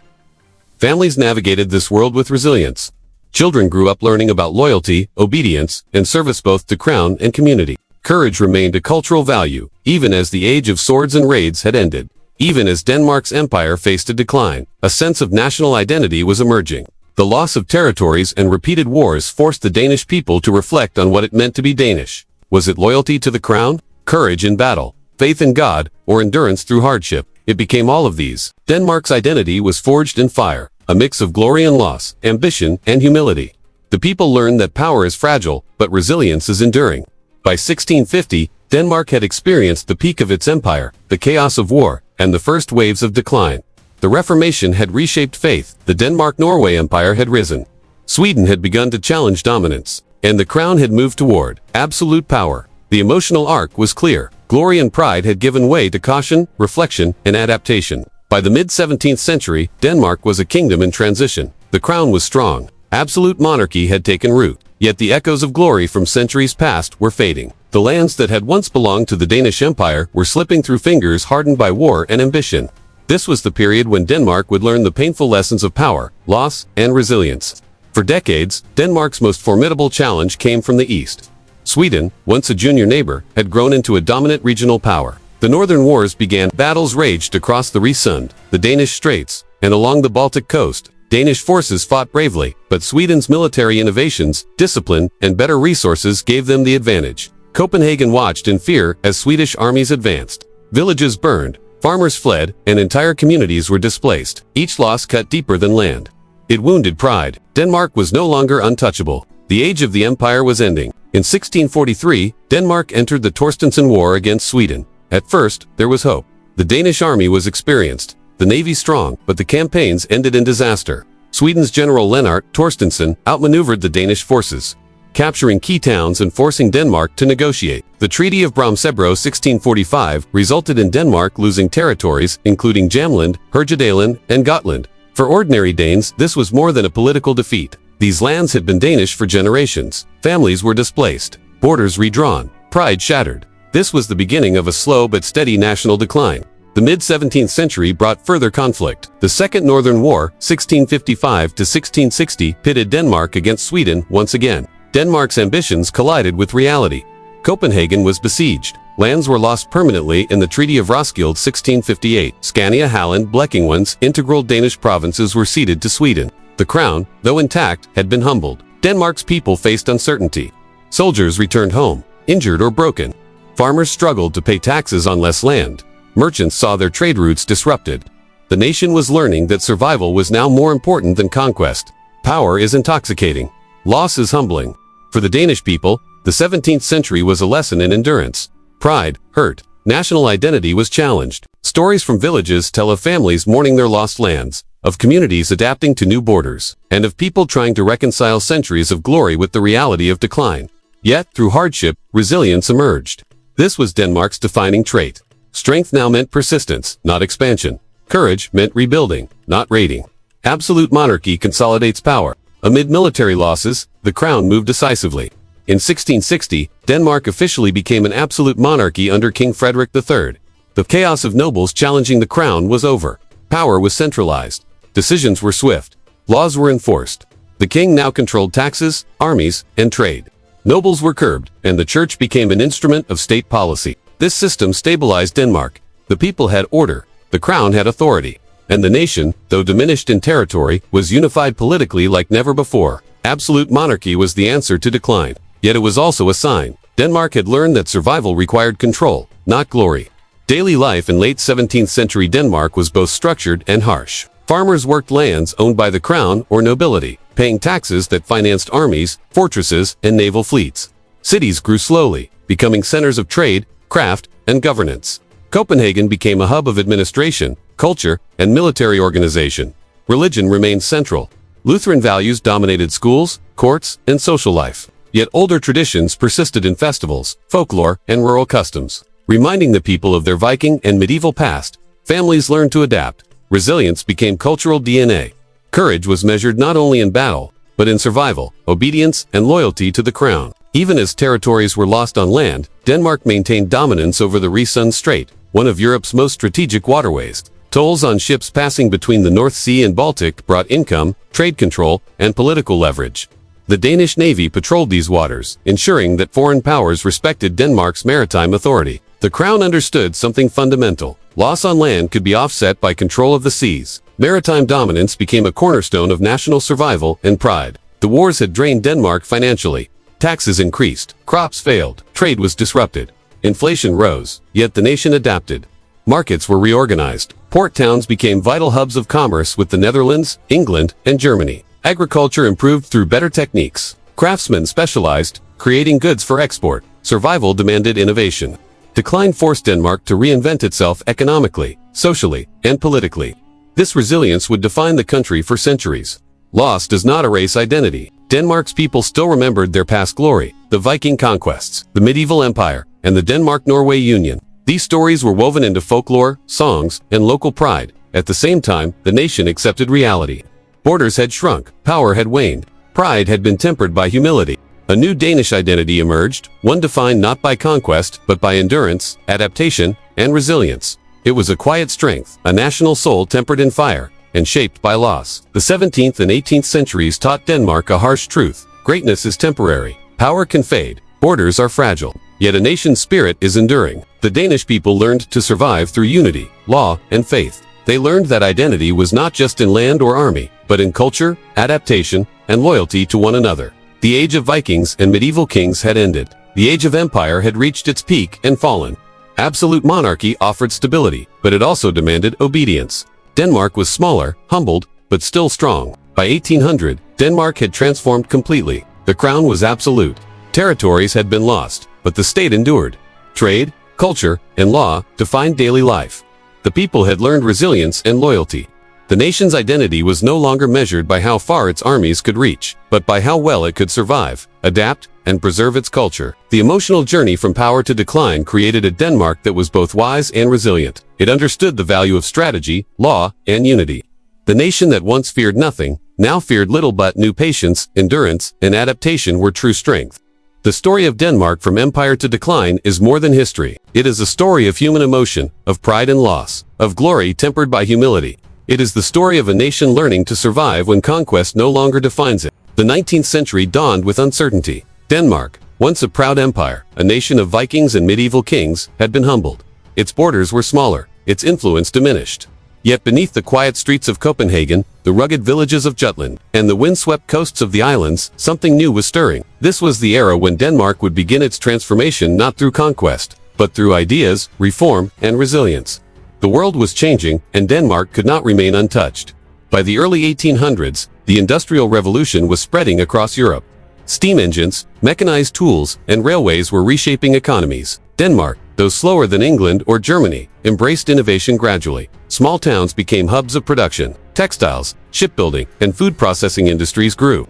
Families navigated this world with resilience. Children grew up learning about loyalty, obedience, and service both to crown and community. Courage remained a cultural value, even as the age of swords and raids had ended. Even as Denmark's empire faced a decline, a sense of national identity was emerging. The loss of territories and repeated wars forced the Danish people to reflect on what it meant to be Danish. Was it loyalty to the crown, courage in battle, faith in God, or endurance through hardship? It became all of these. Denmark's identity was forged in fire, a mix of glory and loss, ambition and humility. The people learned that power is fragile, but resilience is enduring. By 1650, Denmark had experienced the peak of its empire, the chaos of war, and the first waves of decline. The Reformation had reshaped faith, the Denmark-Norway Empire had risen. Sweden had begun to challenge dominance, and the crown had moved toward absolute power. The emotional arc was clear. Glory and pride had given way to caution, reflection, and adaptation. By the mid-17th century, Denmark was a kingdom in transition. The crown was strong. Absolute monarchy had taken root. Yet the echoes of glory from centuries past were fading. The lands that had once belonged to the Danish Empire were slipping through fingers hardened by war and ambition. This was the period when Denmark would learn the painful lessons of power, loss, and resilience. For decades, Denmark's most formidable challenge came from the east. Sweden, once a junior neighbor, had grown into a dominant regional power. The northern wars began. Battles raged across the Risund, the Danish Straits, and along the Baltic coast. Danish forces fought bravely, but Sweden's military innovations, discipline, and better resources gave them the advantage. Copenhagen watched in fear as Swedish armies advanced. Villages burned, farmers fled, and entire communities were displaced. Each loss cut deeper than land. It wounded pride. Denmark was no longer untouchable. The age of the empire was ending. In 1643, Denmark entered the Torstenson War against Sweden. At first, there was hope. The Danish army was experienced, the navy strong, but the campaigns ended in disaster. Sweden's general Lennart Torstenson outmaneuvered the Danish forces, capturing key towns and forcing Denmark to negotiate. The Treaty of Bromsebro 1645 resulted in Denmark losing territories including Jamland, Herjedalen, and Gotland. For ordinary Danes, this was more than a political defeat. These lands had been Danish for generations. Families were displaced, borders redrawn, pride shattered. This was the beginning of a slow but steady national decline. The mid-17th century brought further conflict. The Second Northern War, 1655 to 1660, pitted Denmark against Sweden once again. Denmark's ambitions collided with reality. Copenhagen was besieged. Lands were lost permanently in the Treaty of Roskilde 1658. Scania, Halland, Blekinge's integral Danish provinces were ceded to Sweden. The crown, though intact, had been humbled. Denmark's people faced uncertainty. Soldiers returned home, injured or broken. Farmers struggled to pay taxes on less land. Merchants saw their trade routes disrupted. The nation was learning that survival was now more important than conquest. Power is intoxicating. Loss is humbling. For the Danish people, the 17th century was a lesson in endurance. Pride, hurt, national identity was challenged. Stories from villages tell of families mourning their lost lands, of communities adapting to new borders, and of people trying to reconcile centuries of glory with the reality of decline. Yet, through hardship, resilience emerged. This was Denmark's defining trait. Strength now meant persistence, not expansion. Courage meant rebuilding, not raiding. Absolute monarchy consolidates power. Amid military losses, the crown moved decisively. In 1660, Denmark officially became an absolute monarchy under King Frederick III. The chaos of nobles challenging the crown was over. Power was centralized. Decisions were swift. Laws were enforced. The king now controlled taxes, armies, and trade. Nobles were curbed, and the church became an instrument of state policy. This system stabilized Denmark. The people had order, the crown had authority, and the nation, though diminished in territory, was unified politically like never before. Absolute monarchy was the answer to decline. Yet it was also a sign. Denmark had learned that survival required control, not glory. Daily life in late 17th century Denmark was both structured and harsh. Farmers worked lands owned by the crown or nobility, paying taxes that financed armies, fortresses, and naval fleets. Cities grew slowly, becoming centers of trade, craft, and governance. Copenhagen became a hub of administration, culture, and military organization. Religion remained central. Lutheran values dominated schools, courts, and social life. Yet older traditions persisted in festivals, folklore, and rural customs. Reminding the people of their Viking and medieval past, families learned to adapt. Resilience became cultural DNA. Courage was measured not only in battle, but in survival, obedience, and loyalty to the crown. Even as territories were lost on land, Denmark maintained dominance over the Risund Strait, one of Europe's most strategic waterways. Tolls on ships passing between the North Sea and Baltic brought income, trade control, and political leverage. The Danish Navy patrolled these waters, ensuring that foreign powers respected Denmark's maritime authority. The crown understood something fundamental. Loss on land could be offset by control of the seas. Maritime dominance became a cornerstone of national survival and pride. The wars had drained Denmark financially. Taxes increased, crops failed, trade was disrupted. Inflation rose, yet the nation adapted. Markets were reorganized. Port towns became vital hubs of commerce with the Netherlands, England, and Germany. Agriculture improved through better techniques. Craftsmen specialized, creating goods for export. Survival demanded innovation. Decline forced Denmark to reinvent itself economically, socially, and politically. This resilience would define the country for centuries. Loss does not erase identity. Denmark's people still remembered their past glory, the Viking conquests, the medieval empire, and the Denmark-Norway Union. These stories were woven into folklore, songs, and local pride. At the same time, the nation accepted reality. Borders had shrunk, power had waned, pride had been tempered by humility. A new Danish identity emerged, one defined not by conquest, but by endurance, adaptation, and resilience. It was a quiet strength, a national soul tempered in fire, and shaped by loss. The 17th and 18th centuries taught Denmark a harsh truth. Greatness is temporary. Power can fade. Borders are fragile. Yet a nation's spirit is enduring. The Danish people learned to survive through unity, law, and faith. They learned that identity was not just in land or army, but in culture, adaptation, and loyalty to one another. The age of Vikings and medieval kings had ended. The age of empire had reached its peak and fallen. Absolute monarchy offered stability, but it also demanded obedience. Denmark was smaller, humbled, but still strong. By 1800, Denmark had transformed completely. The crown was absolute. Territories had been lost, but the state endured. Trade, culture, and law defined daily life. The people had learned resilience and loyalty. The nation's identity was no longer measured by how far its armies could reach, but by how well it could survive, adapt, and preserve its culture. The emotional journey from power to decline created a Denmark that was both wise and resilient. It understood the value of strategy, law, and unity. The nation that once feared nothing, now feared little but knew patience, endurance, and adaptation were true strength. The story of Denmark from empire to decline is more than history. It is a story of human emotion, of pride and loss, of glory tempered by humility. It is the story of a nation learning to survive when conquest no longer defines it. The 19th century dawned with uncertainty. Denmark, once a proud empire, a nation of Vikings and medieval kings, had been humbled. Its borders were smaller, its influence diminished. Yet beneath the quiet streets of Copenhagen, the rugged villages of Jutland, and the windswept coasts of the islands, something new was stirring. This was the era when Denmark would begin its transformation not through conquest, but through ideas, reform, and resilience. The world was changing, and Denmark could not remain untouched. By the early 1800s, the Industrial Revolution was spreading across Europe. Steam engines, mechanized tools, and railways were reshaping economies. Denmark, though slower than England or Germany, embraced innovation gradually. Small towns became hubs of production. Textiles, shipbuilding, and food processing industries grew.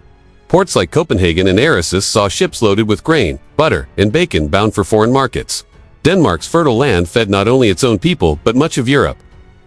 Ports like Copenhagen and Aarhus saw ships loaded with grain, butter, and bacon bound for foreign markets. Denmark's fertile land fed not only its own people but much of Europe.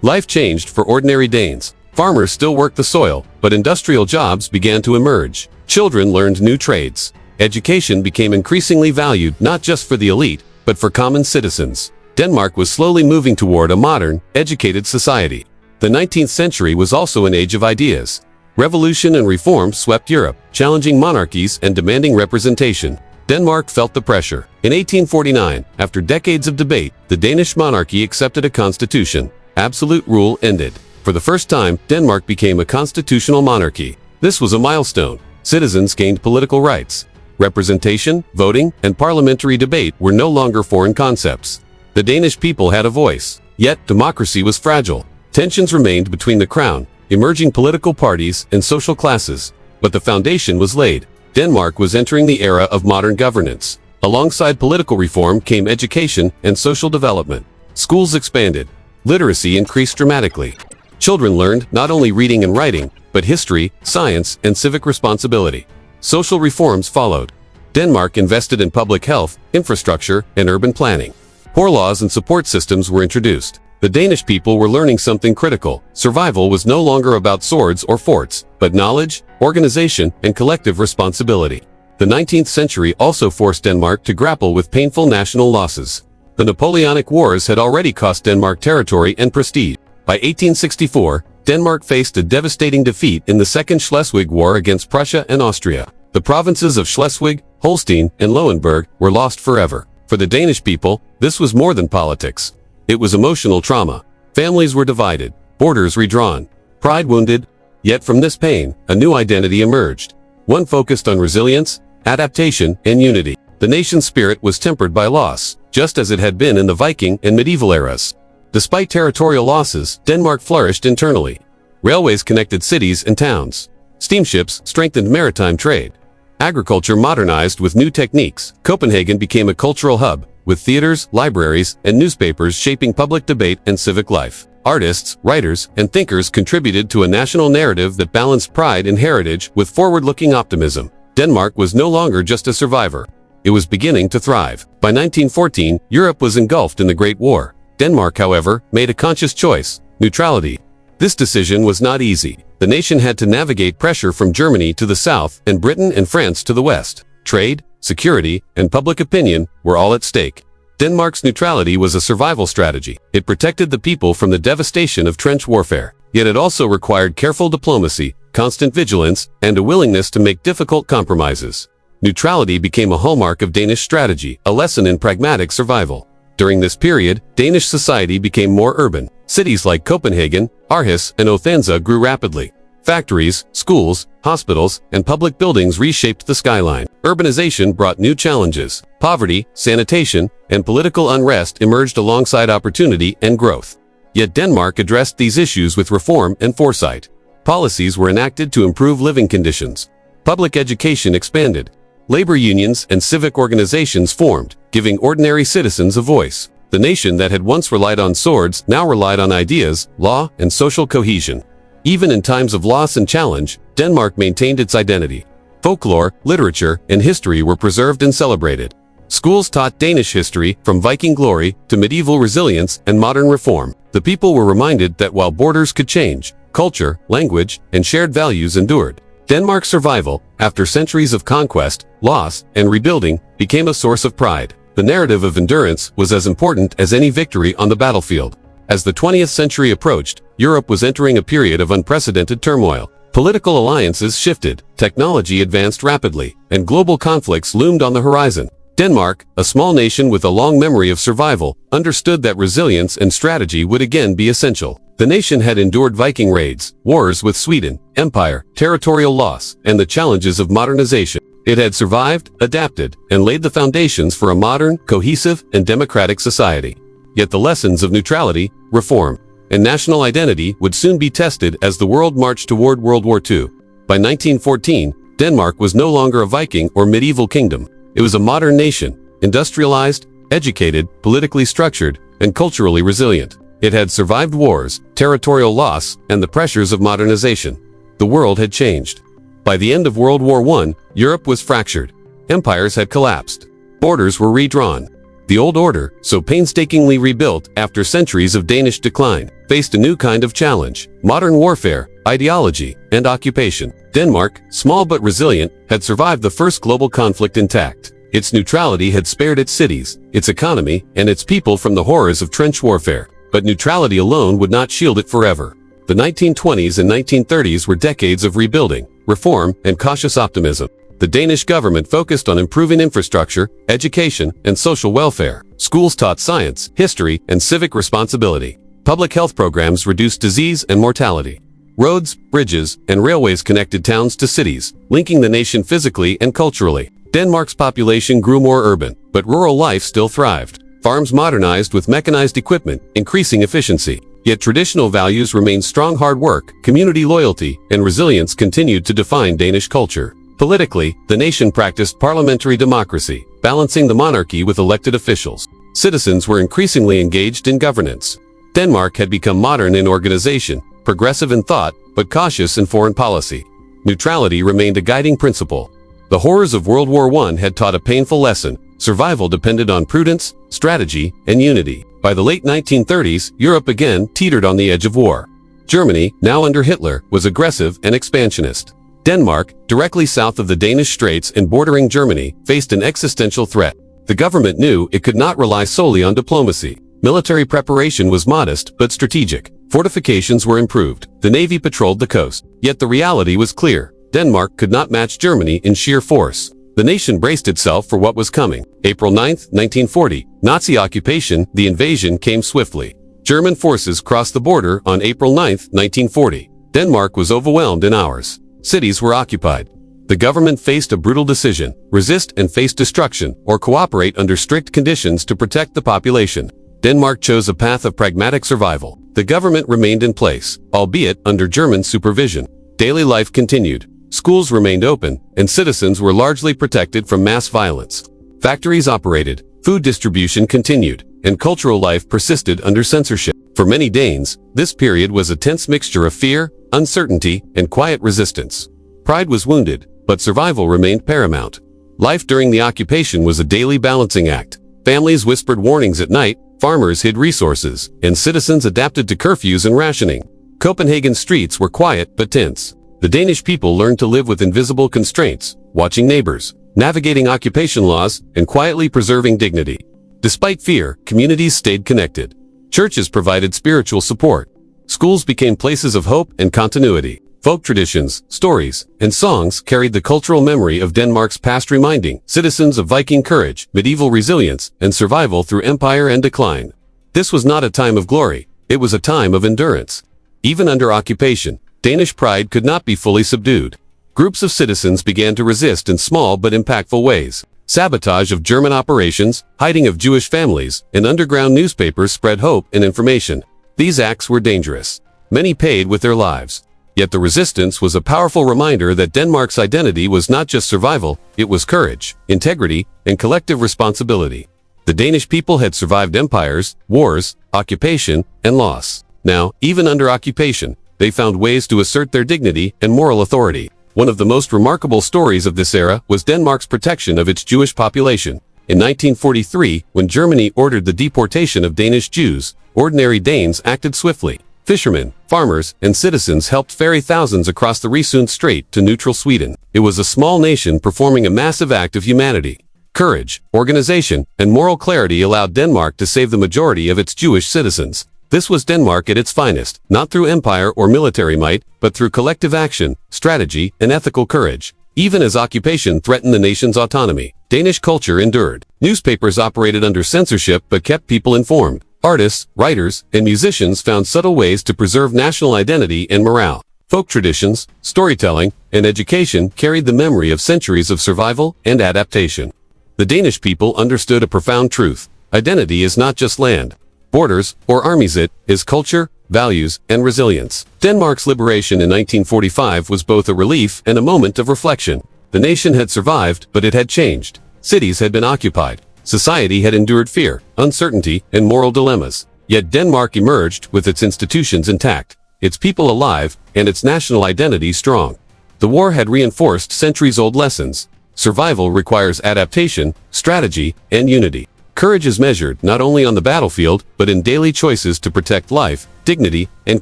Life changed for ordinary Danes. Farmers still worked the soil, but industrial jobs began to emerge. Children learned new trades. Education became increasingly valued not just for the elite, but for common citizens. Denmark was slowly moving toward a modern, educated society. The 19th century was also an age of ideas. Revolution and reform swept Europe, challenging monarchies and demanding representation. Denmark felt the pressure. In 1849, after decades of debate, the Danish monarchy accepted a constitution. Absolute rule ended. For the first time, Denmark became a constitutional monarchy. This was a milestone. Citizens gained political rights. Representation, voting, and parliamentary debate were no longer foreign concepts. The Danish people had a voice. Yet, democracy was fragile. Tensions remained between the crown, emerging political parties, and social classes. But the foundation was laid. Denmark was entering the era of modern governance. Alongside political reform came education and social development. Schools expanded. Literacy increased dramatically. Children learned not only reading and writing, but history, science, and civic responsibility. Social reforms followed. Denmark invested in public health, infrastructure, and urban planning. Poor laws and support systems were introduced. The Danish people were learning something critical. Survival was no longer about swords or forts, but knowledge, organization, and collective responsibility. The 19th century also forced Denmark to grapple with painful national losses. The Napoleonic Wars had already cost Denmark territory and prestige. By 1864, Denmark faced a devastating defeat in the Second Schleswig War against Prussia and Austria. The provinces of Schleswig, Holstein, and Lauenburg were lost forever. For the Danish people, this was more than politics. It was emotional trauma. Families were divided, borders redrawn, pride wounded. Yet from this pain, a new identity emerged. One focused on resilience, adaptation, and unity. The nation's spirit was tempered by loss, just as it had been in the Viking and medieval eras. Despite territorial losses, Denmark flourished internally. Railways connected cities and towns. Steamships strengthened maritime trade. Agriculture modernized with new techniques. Copenhagen became a cultural hub, with theaters, libraries, and newspapers shaping public debate and civic life. Artists, writers, and thinkers contributed to a national narrative that balanced pride and heritage with forward-looking optimism. Denmark was no longer just a survivor. It was beginning to thrive. By 1914, Europe was engulfed in the Great War. Denmark, however, made a conscious choice: neutrality. This decision was not easy. The nation had to navigate pressure from Germany to the south and Britain and France to the west. Trade, security, and public opinion were all at stake. Denmark's neutrality was a survival strategy. It protected the people from the devastation of trench warfare. Yet it also required careful diplomacy, constant vigilance, and a willingness to make difficult compromises. Neutrality became a hallmark of Danish strategy, a lesson in pragmatic survival. During this period, Danish society became more urban. Cities like Copenhagen, Aarhus, and Odense grew rapidly. Factories, schools, hospitals, and public buildings reshaped the skyline. Urbanization brought new challenges. Poverty, sanitation, and political unrest emerged alongside opportunity and growth. Yet Denmark addressed these issues with reform and foresight. Policies were enacted to improve living conditions. Public education expanded. Labor unions and civic organizations formed, giving ordinary citizens a voice. The nation that had once relied on swords now relied on ideas, law, and social cohesion. Even in times of loss and challenge, Denmark maintained its identity. Folklore, literature, and history were preserved and celebrated. Schools taught Danish history, from Viking glory to medieval resilience and modern reform. The people were reminded that while borders could change, culture, language, and shared values endured. Denmark's survival, after centuries of conquest, loss, and rebuilding, became a source of pride. The narrative of endurance was as important as any victory on the battlefield. As the 20th century approached, Europe was entering a period of unprecedented turmoil. Political alliances shifted, technology advanced rapidly, and global conflicts loomed on the horizon. Denmark, a small nation with a long memory of survival, understood that resilience and strategy would again be essential. The nation had endured Viking raids, wars with Sweden, empire, territorial loss, and the challenges of modernization. It had survived, adapted, and laid the foundations for a modern, cohesive, and democratic society. Yet the lessons of neutrality, reform, and national identity would soon be tested as the world marched toward World War II. By 1914, Denmark was no longer a Viking or medieval kingdom. It was a modern nation, industrialized, educated, politically structured, and culturally resilient. It had survived wars, territorial loss, and the pressures of modernization. The world had changed. By the end of World War I, Europe was fractured. Empires had collapsed. Borders were redrawn. The old order, so painstakingly rebuilt after centuries of Danish decline, faced a new kind of challenge: modern warfare, ideology, and occupation. Denmark, small but resilient, had survived the first global conflict intact. Its neutrality had spared its cities, its economy, and its people from the horrors of trench warfare. But neutrality alone would not shield it forever. The 1920s and 1930s were decades of rebuilding, reform, and cautious optimism. The Danish government focused on improving infrastructure, education, and social welfare. Schools taught science, history, and civic responsibility. Public health programs reduced disease and mortality. Roads, bridges, and railways connected towns to cities, linking the nation physically and culturally. Denmark's population grew more urban, but rural life still thrived. Farms modernized with mechanized equipment, increasing efficiency. Yet traditional values remained strong. Hard work, community loyalty, and resilience continued to define Danish culture. Politically, the nation practiced parliamentary democracy, balancing the monarchy with elected officials. Citizens were increasingly engaged in governance. Denmark had become modern in organization, progressive in thought, but cautious in foreign policy. Neutrality remained a guiding principle. The horrors of World War I had taught a painful lesson. Survival depended on prudence, strategy, and unity. By the late 1930s, Europe again teetered on the edge of war. Germany, now under Hitler, was aggressive and expansionist. Denmark, directly south of the Danish Straits and bordering Germany, faced an existential threat. The government knew it could not rely solely on diplomacy. Military preparation was modest but strategic. Fortifications were improved. The navy patrolled the coast. Yet the reality was clear. Denmark could not match Germany in sheer force. The nation braced itself for what was coming. April 9, 1940, Nazi occupation. The invasion came swiftly. German forces crossed the border on April 9, 1940. Denmark was overwhelmed in hours. Cities were occupied. The government faced a brutal decision: resist and face destruction, or cooperate under strict conditions to protect the population. Denmark chose a path of pragmatic survival. The government remained in place, albeit under German supervision. Daily life continued. Schools remained open, and citizens were largely protected from mass violence. Factories operated, food distribution continued, and cultural life persisted under censorship. For many Danes, this period was a tense mixture of fear, uncertainty, and quiet resistance. Pride was wounded, but survival remained paramount. Life during the occupation was a daily balancing act. Families whispered warnings at night, farmers hid resources, and citizens adapted to curfews and rationing. Copenhagen's streets were quiet but tense. The Danish people learned to live with invisible constraints, watching neighbors, navigating occupation laws, and quietly preserving dignity. Despite fear, communities stayed connected. Churches provided spiritual support. Schools became places of hope and continuity. Folk traditions, stories, and songs carried the cultural memory of Denmark's past, reminding citizens of Viking courage, medieval resilience, and survival through empire and decline. This was not a time of glory, it was a time of endurance. Even under occupation, Danish pride could not be fully subdued. Groups of citizens began to resist in small but impactful ways. Sabotage of German operations, hiding of Jewish families, and underground newspapers spread hope and information. These acts were dangerous. Many paid with their lives. Yet the resistance was a powerful reminder that Denmark's identity was not just survival, it was courage, integrity, and collective responsibility. The Danish people had survived empires, wars, occupation, and loss. Now, even under occupation, they found ways to assert their dignity and moral authority. One of the most remarkable stories of this era was Denmark's protection of its Jewish population. In 1943, when Germany ordered the deportation of Danish Jews, ordinary Danes acted swiftly. Fishermen, farmers, and citizens helped ferry thousands across the Øresund Strait to neutral Sweden. It was a small nation performing a massive act of humanity. Courage, organization, and moral clarity allowed Denmark to save the majority of its Jewish citizens. This was Denmark at its finest, not through empire or military might, but through collective action, strategy, and ethical courage. Even as occupation threatened the nation's autonomy, Danish culture endured. Newspapers operated under censorship but kept people informed. Artists, writers, and musicians found subtle ways to preserve national identity and morale. Folk traditions, storytelling, and education carried the memory of centuries of survival and adaptation. The Danish people understood a profound truth. Identity is not just land, borders, or armies. It is culture, values, and resilience. Denmark's liberation in 1945 was both a relief and a moment of reflection. The nation had survived, but it had changed. Cities had been occupied. Society had endured fear, uncertainty, and moral dilemmas. Yet Denmark emerged with its institutions intact, its people alive, and its national identity strong. The war had reinforced centuries-old lessons. Survival requires adaptation, strategy, and unity. Courage is measured not only on the battlefield, but in daily choices to protect life, dignity, and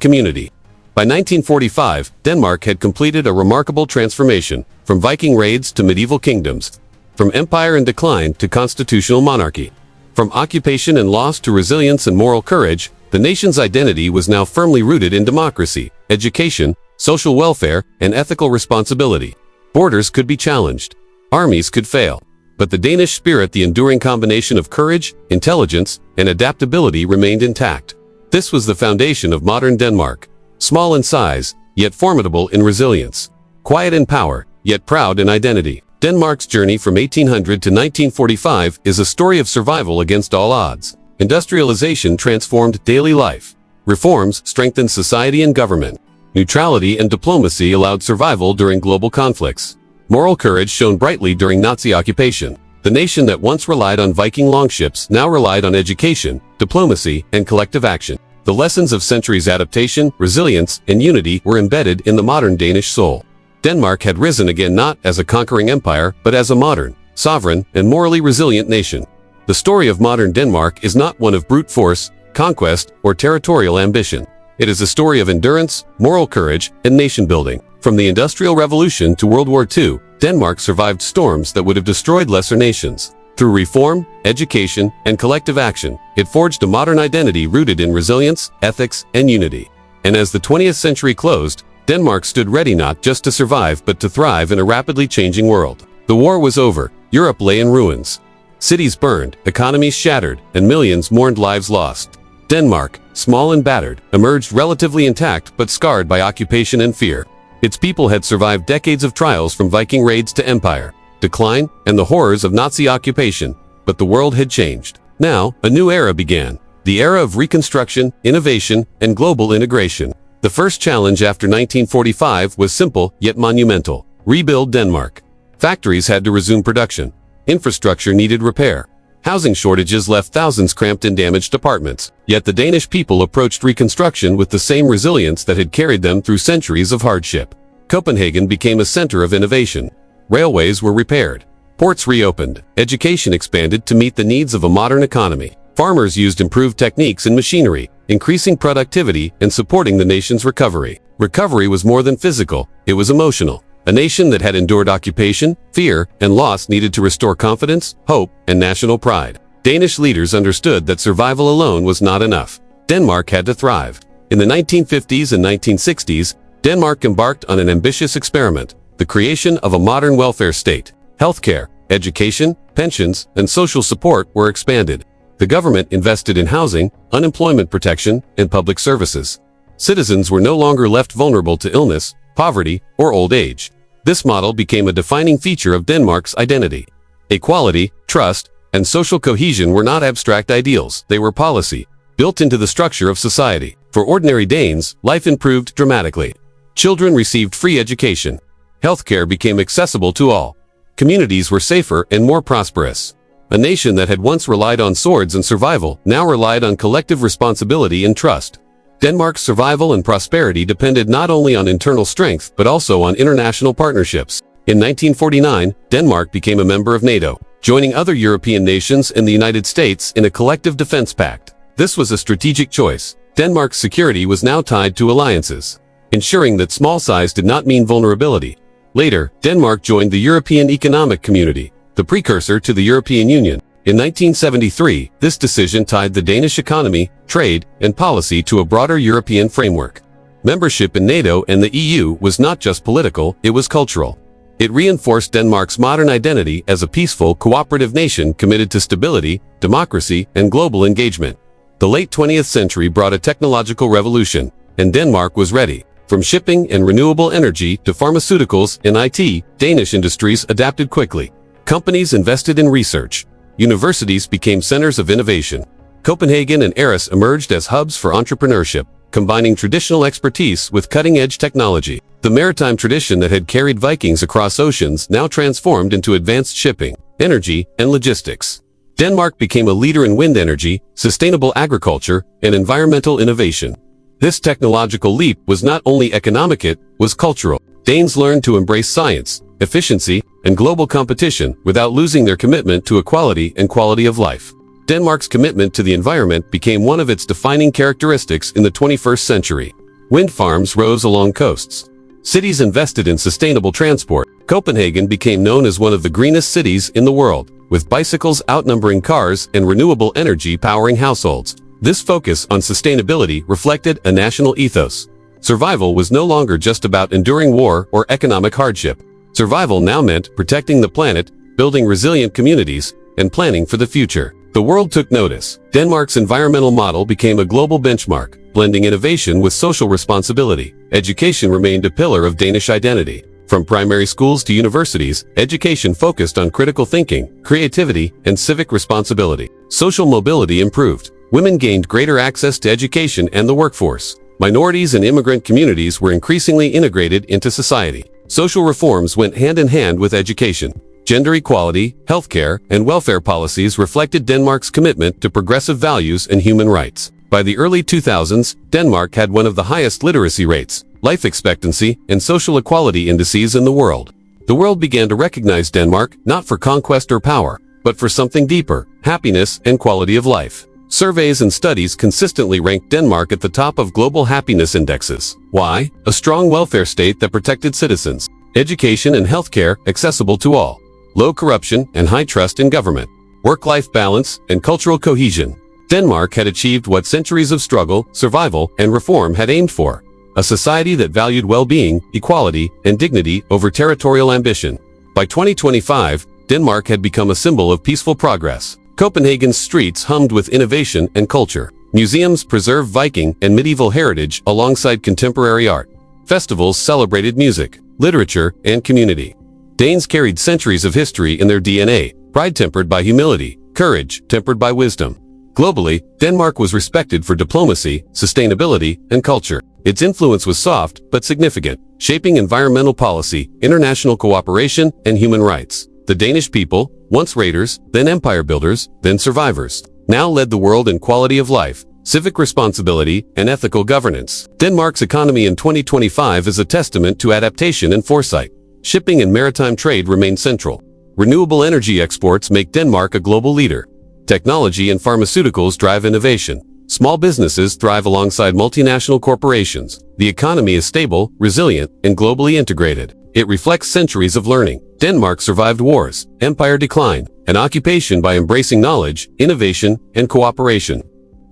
community. By 1945, Denmark had completed a remarkable transformation, from Viking raids to medieval kingdoms, from empire in decline to constitutional monarchy. From occupation and loss to resilience and moral courage, the nation's identity was now firmly rooted in democracy, education, social welfare, and ethical responsibility. Borders could be challenged. Armies could fail, but the Danish spirit, the enduring combination of courage, intelligence, and adaptability, remained intact. This was the foundation of modern Denmark. Small in size, yet formidable in resilience. Quiet in power, yet proud in identity. Denmark's journey from 1800 to 1945 is a story of survival against all odds. Industrialization transformed daily life. Reforms strengthened society and government. Neutrality and diplomacy allowed survival during global conflicts. Moral courage shone brightly during Nazi occupation. The nation that once relied on Viking longships now relied on education, diplomacy, and collective action. The lessons of centuries' adaptation, resilience, and unity were embedded in the modern Danish soul. Denmark had risen again not as a conquering empire, but as a modern, sovereign, and morally resilient nation. The story of modern Denmark is not one of brute force, conquest, or territorial ambition. It is a story of endurance, moral courage, and nation-building. From the Industrial Revolution to World War II, Denmark survived storms that would have destroyed lesser nations. Through reform, education, and collective action, it forged a modern identity rooted in resilience, ethics, and unity. And as the 20th century closed, Denmark stood ready not just to survive but to thrive in a rapidly changing world. The war was over, Europe lay in ruins. Cities burned, economies shattered, and millions mourned lives lost. Denmark, small and battered, emerged relatively intact but scarred by occupation and fear. Its people had survived decades of trials from Viking raids to empire, decline, and the horrors of Nazi occupation, but the world had changed. Now, a new era began. The era of reconstruction, innovation, and global integration. The first challenge after 1945 was simple yet monumental. Rebuild Denmark. Factories had to resume production. Infrastructure needed repair. Housing shortages left thousands cramped in damaged apartments. Yet the Danish people approached reconstruction with the same resilience that had carried them through centuries of hardship. Copenhagen became a center of innovation. Railways were repaired. Ports reopened. Education expanded to meet the needs of a modern economy. Farmers used improved techniques and machinery, increasing productivity and supporting the nation's recovery. Recovery was more than physical, it was emotional. A nation that had endured occupation, fear, and loss needed to restore confidence, hope, and national pride. Danish leaders understood that survival alone was not enough. Denmark had to thrive. In the 1950s and 1960s, Denmark embarked on an ambitious experiment, the creation of a modern welfare state. Healthcare, education, pensions, and social support were expanded. The government invested in housing, unemployment protection, and public services. Citizens were no longer left vulnerable to illness, poverty, or old age. This model became a defining feature of Denmark's identity. Equality, trust, and social cohesion were not abstract ideals, they were policy, built into the structure of society. For ordinary Danes, life improved dramatically. Children received free education. Healthcare became accessible to all. Communities were safer and more prosperous. A nation that had once relied on swords and survival now relied on collective responsibility and trust. Denmark's survival and prosperity depended not only on internal strength but also on international partnerships. In 1949, Denmark became a member of NATO, joining other European nations and the United States in a collective defense pact. This was a strategic choice. Denmark's security was now tied to alliances, ensuring that small size did not mean vulnerability. Later, Denmark joined the European Economic Community, the precursor to the European Union. In 1973, this decision tied the Danish economy, trade, and policy to a broader European framework. Membership in NATO and the EU was not just political, it was cultural. It reinforced Denmark's modern identity as a peaceful, cooperative nation committed to stability, democracy, and global engagement. The late 20th century brought a technological revolution, and Denmark was ready. From shipping and renewable energy to pharmaceuticals and IT, Danish industries adapted quickly. Companies invested in research. Universities became centers of innovation. Copenhagen and Aarhus emerged as hubs for entrepreneurship, combining traditional expertise with cutting-edge technology. The maritime tradition that had carried Vikings across oceans now transformed into advanced shipping, energy, and logistics. Denmark became a leader in wind energy, sustainable agriculture, and environmental innovation. This technological leap was not only economic, it was cultural. Danes learned to embrace science, efficiency, and global competition without losing their commitment to equality and quality of life. Denmark's commitment to the environment became one of its defining characteristics in the 21st century. Wind farms rose along coasts. Cities invested in sustainable transport. Copenhagen became known as one of the greenest cities in the world, with bicycles outnumbering cars and renewable energy powering households. This focus on sustainability reflected a national ethos. Survival was no longer just about enduring war or economic hardship. Survival now meant protecting the planet, building resilient communities, and planning for the future. The world took notice. Denmark's environmental model became a global benchmark, blending innovation with social responsibility. Education remained a pillar of Danish identity. From primary schools to universities, education focused on critical thinking, creativity, and civic responsibility. Social mobility improved. Women gained greater access to education and the workforce. Minorities and immigrant communities were increasingly integrated into society. Social reforms went hand in hand with education. Gender equality, healthcare, and welfare policies reflected Denmark's commitment to progressive values and human rights. By the early 2000s, Denmark had one of the highest literacy rates, life expectancy, and social equality indices in the world. The world began to recognize Denmark not for conquest or power, but for something deeper, happiness and quality of life. Surveys and studies consistently ranked Denmark at the top of global happiness indexes. Why? A strong welfare state that protected citizens. Education and healthcare accessible to all. Low corruption and high trust in government. Work-life balance and cultural cohesion. Denmark had achieved what centuries of struggle, survival, and reform had aimed for. A society that valued well-being, equality, and dignity over territorial ambition. By 2025, Denmark had become a symbol of peaceful progress. Copenhagen's streets hummed with innovation and culture. Museums preserved Viking and medieval heritage alongside contemporary art. Festivals celebrated music, literature, and community. Danes carried centuries of history in their DNA, pride tempered by humility, courage tempered by wisdom. Globally, Denmark was respected for diplomacy, sustainability, and culture. Its influence was soft but significant, shaping environmental policy, international cooperation, and human rights. The Danish people, once raiders, then empire builders, then survivors, now led the world in quality of life, civic responsibility, and ethical governance. Denmark's economy in 2025 is a testament to adaptation and foresight. Shipping and maritime trade remain central. Renewable energy exports make Denmark a global leader. Technology and pharmaceuticals drive innovation. Small businesses thrive alongside multinational corporations. The economy is stable, resilient, and globally integrated. It reflects centuries of learning. Denmark survived wars, empire decline, and occupation by embracing knowledge, innovation, and cooperation.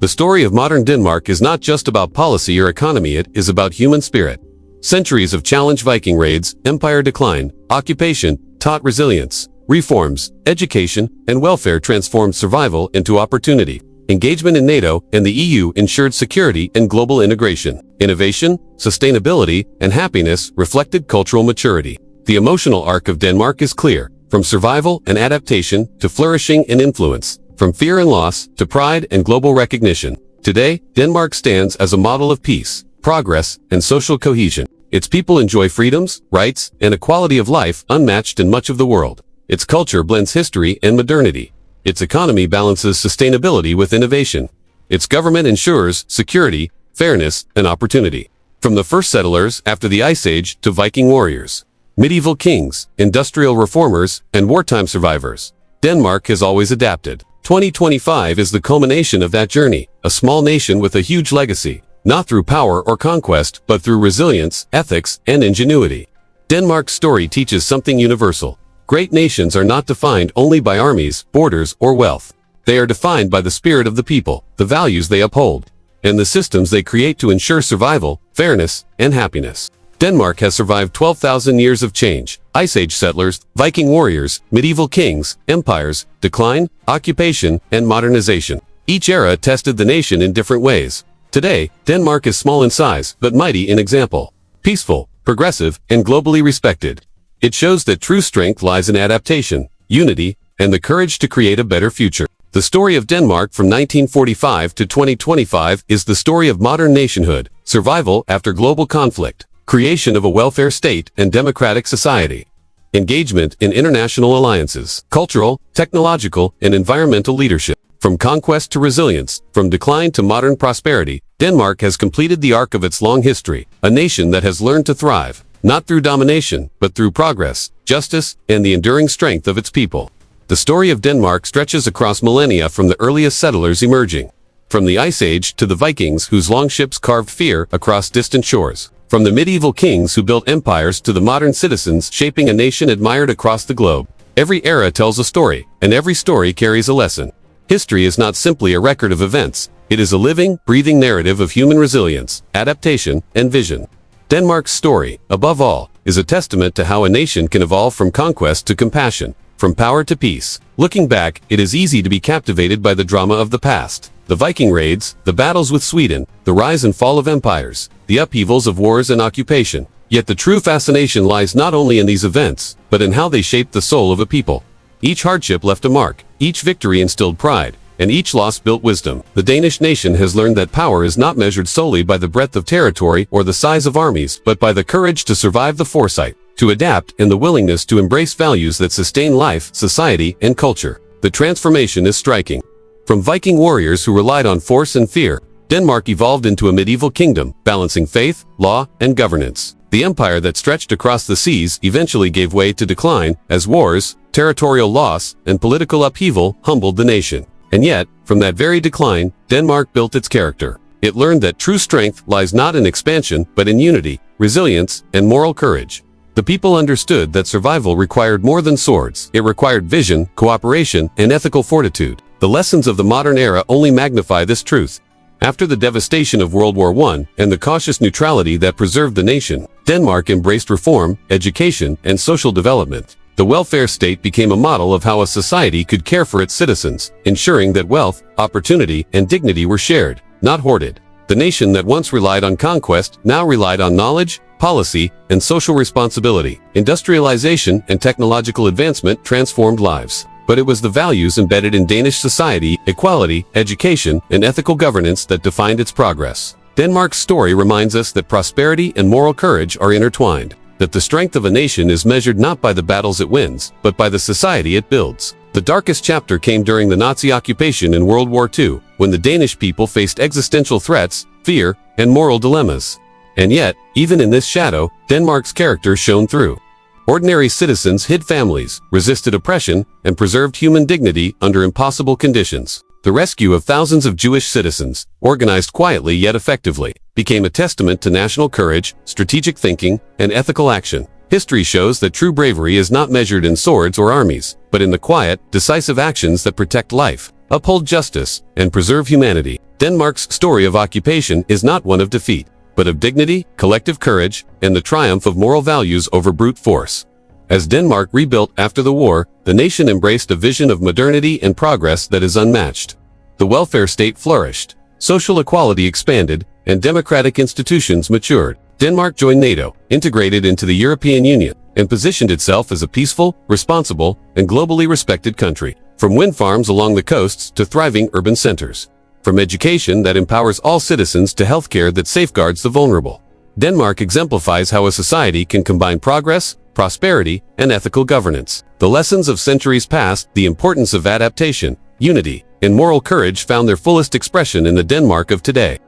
The story of modern Denmark is not just about policy or economy, it is about human spirit. Centuries of challenge Viking raids, empire decline, occupation, taught resilience. Reforms, education, and welfare transformed survival into opportunity. Engagement in NATO and the EU ensured security and global integration. Innovation, sustainability, and happiness reflected cultural maturity. The emotional arc of Denmark is clear, from survival and adaptation to flourishing and influence, from fear and loss to pride and global recognition. Today, Denmark stands as a model of peace, progress, and social cohesion. Its people enjoy freedoms, rights, and a quality of life unmatched in much of the world. Its culture blends history and modernity. Its economy balances sustainability with innovation. Its government ensures security, fairness, and opportunity. From the first settlers after the Ice Age to Viking warriors, medieval kings, industrial reformers, and wartime survivors, Denmark has always adapted. 2025 is the culmination of that journey, a small nation with a huge legacy, not through power or conquest, but through resilience, ethics, and ingenuity. Denmark's story teaches something universal. Great nations are not defined only by armies, borders, or wealth. They are defined by the spirit of the people, the values they uphold, and the systems they create to ensure survival, fairness, and happiness. Denmark has survived 12,000 years of change. Ice Age settlers, Viking warriors, medieval kings, empires, decline, occupation, and modernization. Each era tested the nation in different ways. Today, Denmark is small in size, but mighty in example. Peaceful, progressive, and globally respected. It shows that true strength lies in adaptation, unity, and the courage to create a better future. The story of Denmark from 1945 to 2025 is the story of modern nationhood, survival after global conflict, creation of a welfare state and democratic society, engagement in international alliances, cultural, technological, and environmental leadership. From conquest to resilience, from decline to modern prosperity, Denmark has completed the arc of its long history, a nation that has learned to thrive, not through domination, but through progress, justice, and the enduring strength of its people. The story of Denmark stretches across millennia from the earliest settlers emerging, from the Ice Age to the Vikings whose long ships carved fear across distant shores, from the medieval kings who built empires to the modern citizens shaping a nation admired across the globe. Every era tells a story, and every story carries a lesson. History is not simply a record of events, it is a living, breathing narrative of human resilience, adaptation, and vision. Denmark's story, above all, is a testament to how a nation can evolve from conquest to compassion, from power to peace. Looking back, it is easy to be captivated by the drama of the past. The Viking raids, the battles with Sweden, the rise and fall of empires, the upheavals of wars and occupation. Yet the true fascination lies not only in these events, but in how they shaped the soul of a people. Each hardship left a mark, each victory instilled pride, and each loss built wisdom. The Danish nation has learned that power is not measured solely by the breadth of territory or the size of armies, but by the courage to survive, the foresight to adapt, and the willingness to embrace values that sustain life, society, and culture. The transformation is striking. From Viking warriors who relied on force and fear, Denmark evolved into a medieval kingdom, balancing faith, law, and governance. The empire that stretched across the seas eventually gave way to decline, as wars, territorial loss, and political upheaval humbled the nation. And yet, from that very decline, Denmark built its character. It learned that true strength lies not in expansion, but in unity, resilience, and moral courage. The people understood that survival required more than swords. It required vision, cooperation, and ethical fortitude. The lessons of the modern era only magnify this truth. After the devastation of World War I and the cautious neutrality that preserved the nation, Denmark embraced reform, education, and social development. The welfare state became a model of how a society could care for its citizens, ensuring that wealth, opportunity, and dignity were shared, not hoarded. The nation that once relied on conquest now relied on knowledge, policy, and social responsibility. Industrialization and technological advancement transformed lives. But it was the values embedded in Danish society, equality, education, and ethical governance that defined its progress. Denmark's story reminds us that prosperity and moral courage are intertwined, that the strength of a nation is measured not by the battles it wins, but by the society it builds. The darkest chapter came during the Nazi occupation in World War II, when the Danish people faced existential threats, fear, and moral dilemmas. And yet, even in this shadow, Denmark's character shone through. Ordinary citizens hid families, resisted oppression, and preserved human dignity under impossible conditions. The rescue of thousands of Jewish citizens, organized quietly yet effectively, became a testament to national courage, strategic thinking, and ethical action. History shows that true bravery is not measured in swords or armies, but in the quiet, decisive actions that protect life, uphold justice, and preserve humanity. Denmark's story of occupation is not one of defeat, but of dignity, collective courage, and the triumph of moral values over brute force. As Denmark rebuilt after the war, the nation embraced a vision of modernity and progress that is unmatched. The welfare state flourished, social equality expanded, and democratic institutions matured. Denmark joined NATO, integrated into the European Union, and positioned itself as a peaceful, responsible, and globally respected country. From wind farms along the coasts to thriving urban centers. From education that empowers all citizens to healthcare that safeguards the vulnerable. Denmark exemplifies how a society can combine progress, prosperity, and ethical governance. The lessons of centuries past, the importance of adaptation, unity, and moral courage found their fullest expression in the Denmark of today.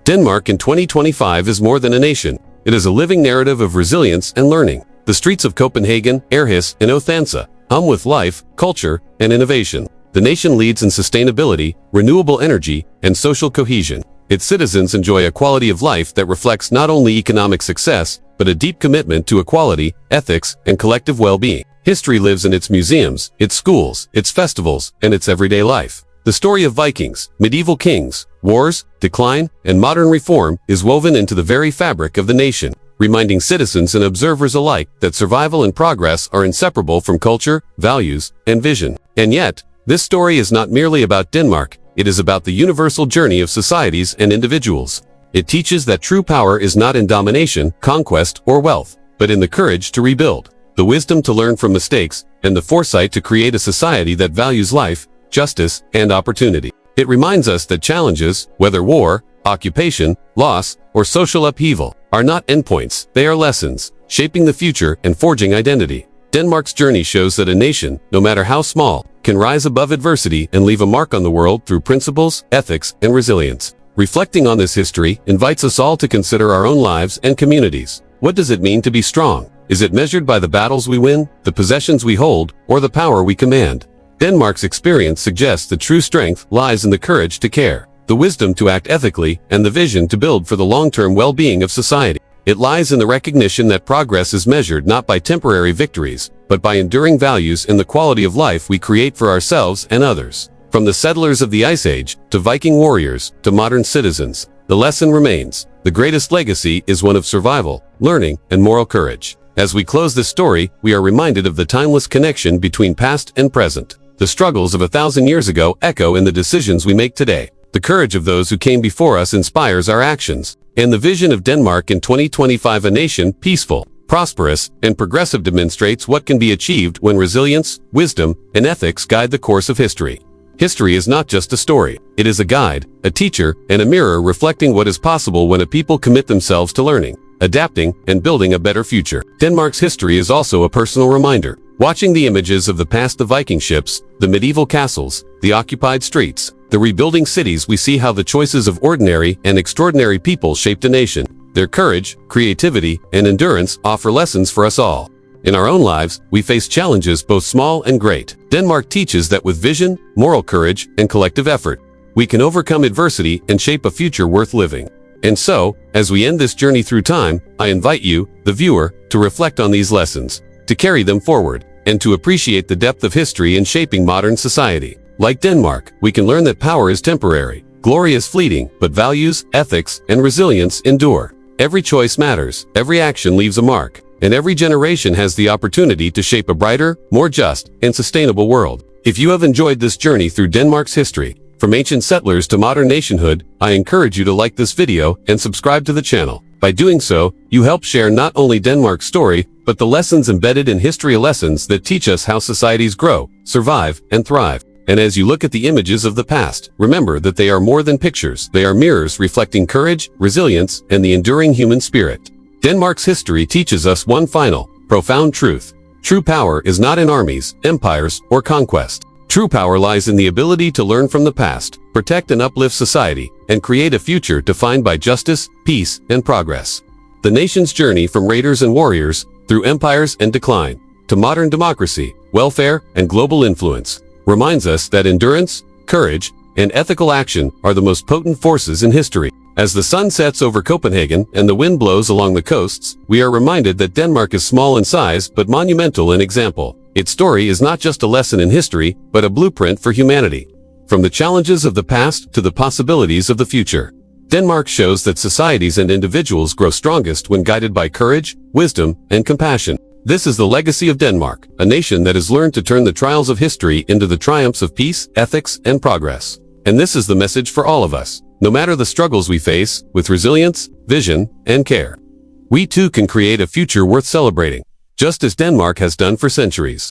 Denmark in 2025 is more than a nation. It is a living narrative of resilience and learning. The streets of Copenhagen, Aarhus, and Odense hum with life, culture, and innovation. The nation leads in sustainability, renewable energy, and social cohesion. Its citizens enjoy a quality of life that reflects not only economic success, but a deep commitment to equality, ethics, and collective well-being. History lives in its museums, its schools, its festivals, and its everyday life. The story of Vikings, medieval kings, wars, decline, and modern reform is woven into the very fabric of the nation, reminding citizens and observers alike that survival and progress are inseparable from culture, values, and vision. And yet, this story is not merely about Denmark, it is about the universal journey of societies and individuals. It teaches that true power is not in domination, conquest, or wealth, but in the courage to rebuild, the wisdom to learn from mistakes, and the foresight to create a society that values life, justice, and opportunity. It reminds us that challenges, whether war, occupation, loss, or social upheaval, are not endpoints, they are lessons, shaping the future and forging identity. Denmark's journey shows that a nation, no matter how small, can rise above adversity and leave a mark on the world through principles, ethics, and resilience. Reflecting on this history invites us all to consider our own lives and communities. What does it mean to be strong? Is it measured by the battles we win, the possessions we hold, or the power we command? Denmark's experience suggests that true strength lies in the courage to care, the wisdom to act ethically, and the vision to build for the long-term well-being of society. It lies in the recognition that progress is measured not by temporary victories, but by enduring values in the quality of life we create for ourselves and others. From the settlers of the Ice Age, to Viking warriors, to modern citizens, the lesson remains. The greatest legacy is one of survival, learning, and moral courage. As we close this story, we are reminded of the timeless connection between past and present. The struggles of 1,000 years ago echo in the decisions we make today. The courage of those who came before us inspires our actions. And the vision of Denmark in 2025, a nation peaceful, prosperous, and progressive, demonstrates what can be achieved when resilience, wisdom, and ethics guide the course of history. History is not just a story. It is a guide, a teacher, and a mirror reflecting what is possible when a people commit themselves to learning, adapting, and building a better future. Denmark's history is also a personal reminder. Watching the images of the past, the Viking ships, the medieval castles, the occupied streets, the rebuilding cities, we see how the choices of ordinary and extraordinary people shaped a nation. Their courage, creativity, and endurance offer lessons for us all. In our own lives, we face challenges both small and great. Denmark teaches that with vision, moral courage, and collective effort, we can overcome adversity and shape a future worth living. And so, as we end this journey through time, I invite you, the viewer, to reflect on these lessons, to carry them forward, and to appreciate the depth of history in shaping modern society. Like Denmark, we can learn that power is temporary, glory is fleeting, but values, ethics, and resilience endure. Every choice matters, every action leaves a mark, and every generation has the opportunity to shape a brighter, more just, and sustainable world. If you have enjoyed this journey through Denmark's history, from ancient settlers to modern nationhood, I encourage you to like this video and subscribe to the channel. By doing so, you help share not only Denmark's story, but the lessons embedded in history, lessons that teach us how societies grow, survive, and thrive. And as you look at the images of the past, remember that they are more than pictures. They are mirrors reflecting courage, resilience, and the enduring human spirit. Denmark's history teaches us one final, profound truth. True power is not in armies, empires, or conquest. True power lies in the ability to learn from the past, protect and uplift society, and create a future defined by justice, peace, and progress. The nation's journey from raiders and warriors, through empires and decline, to modern democracy, welfare, and global influence, reminds us that endurance, courage, and ethical action are the most potent forces in history. As the sun sets over Copenhagen and the wind blows along the coasts, we are reminded that Denmark is small in size but monumental in example. Its story is not just a lesson in history, but a blueprint for humanity. From the challenges of the past to the possibilities of the future, Denmark shows that societies and individuals grow strongest when guided by courage, wisdom, and compassion. This is the legacy of Denmark, a nation that has learned to turn the trials of history into the triumphs of peace, ethics, and progress. And this is the message for all of us. No matter the struggles we face, with resilience, vision, and care, we too can create a future worth celebrating, just as Denmark has done for centuries.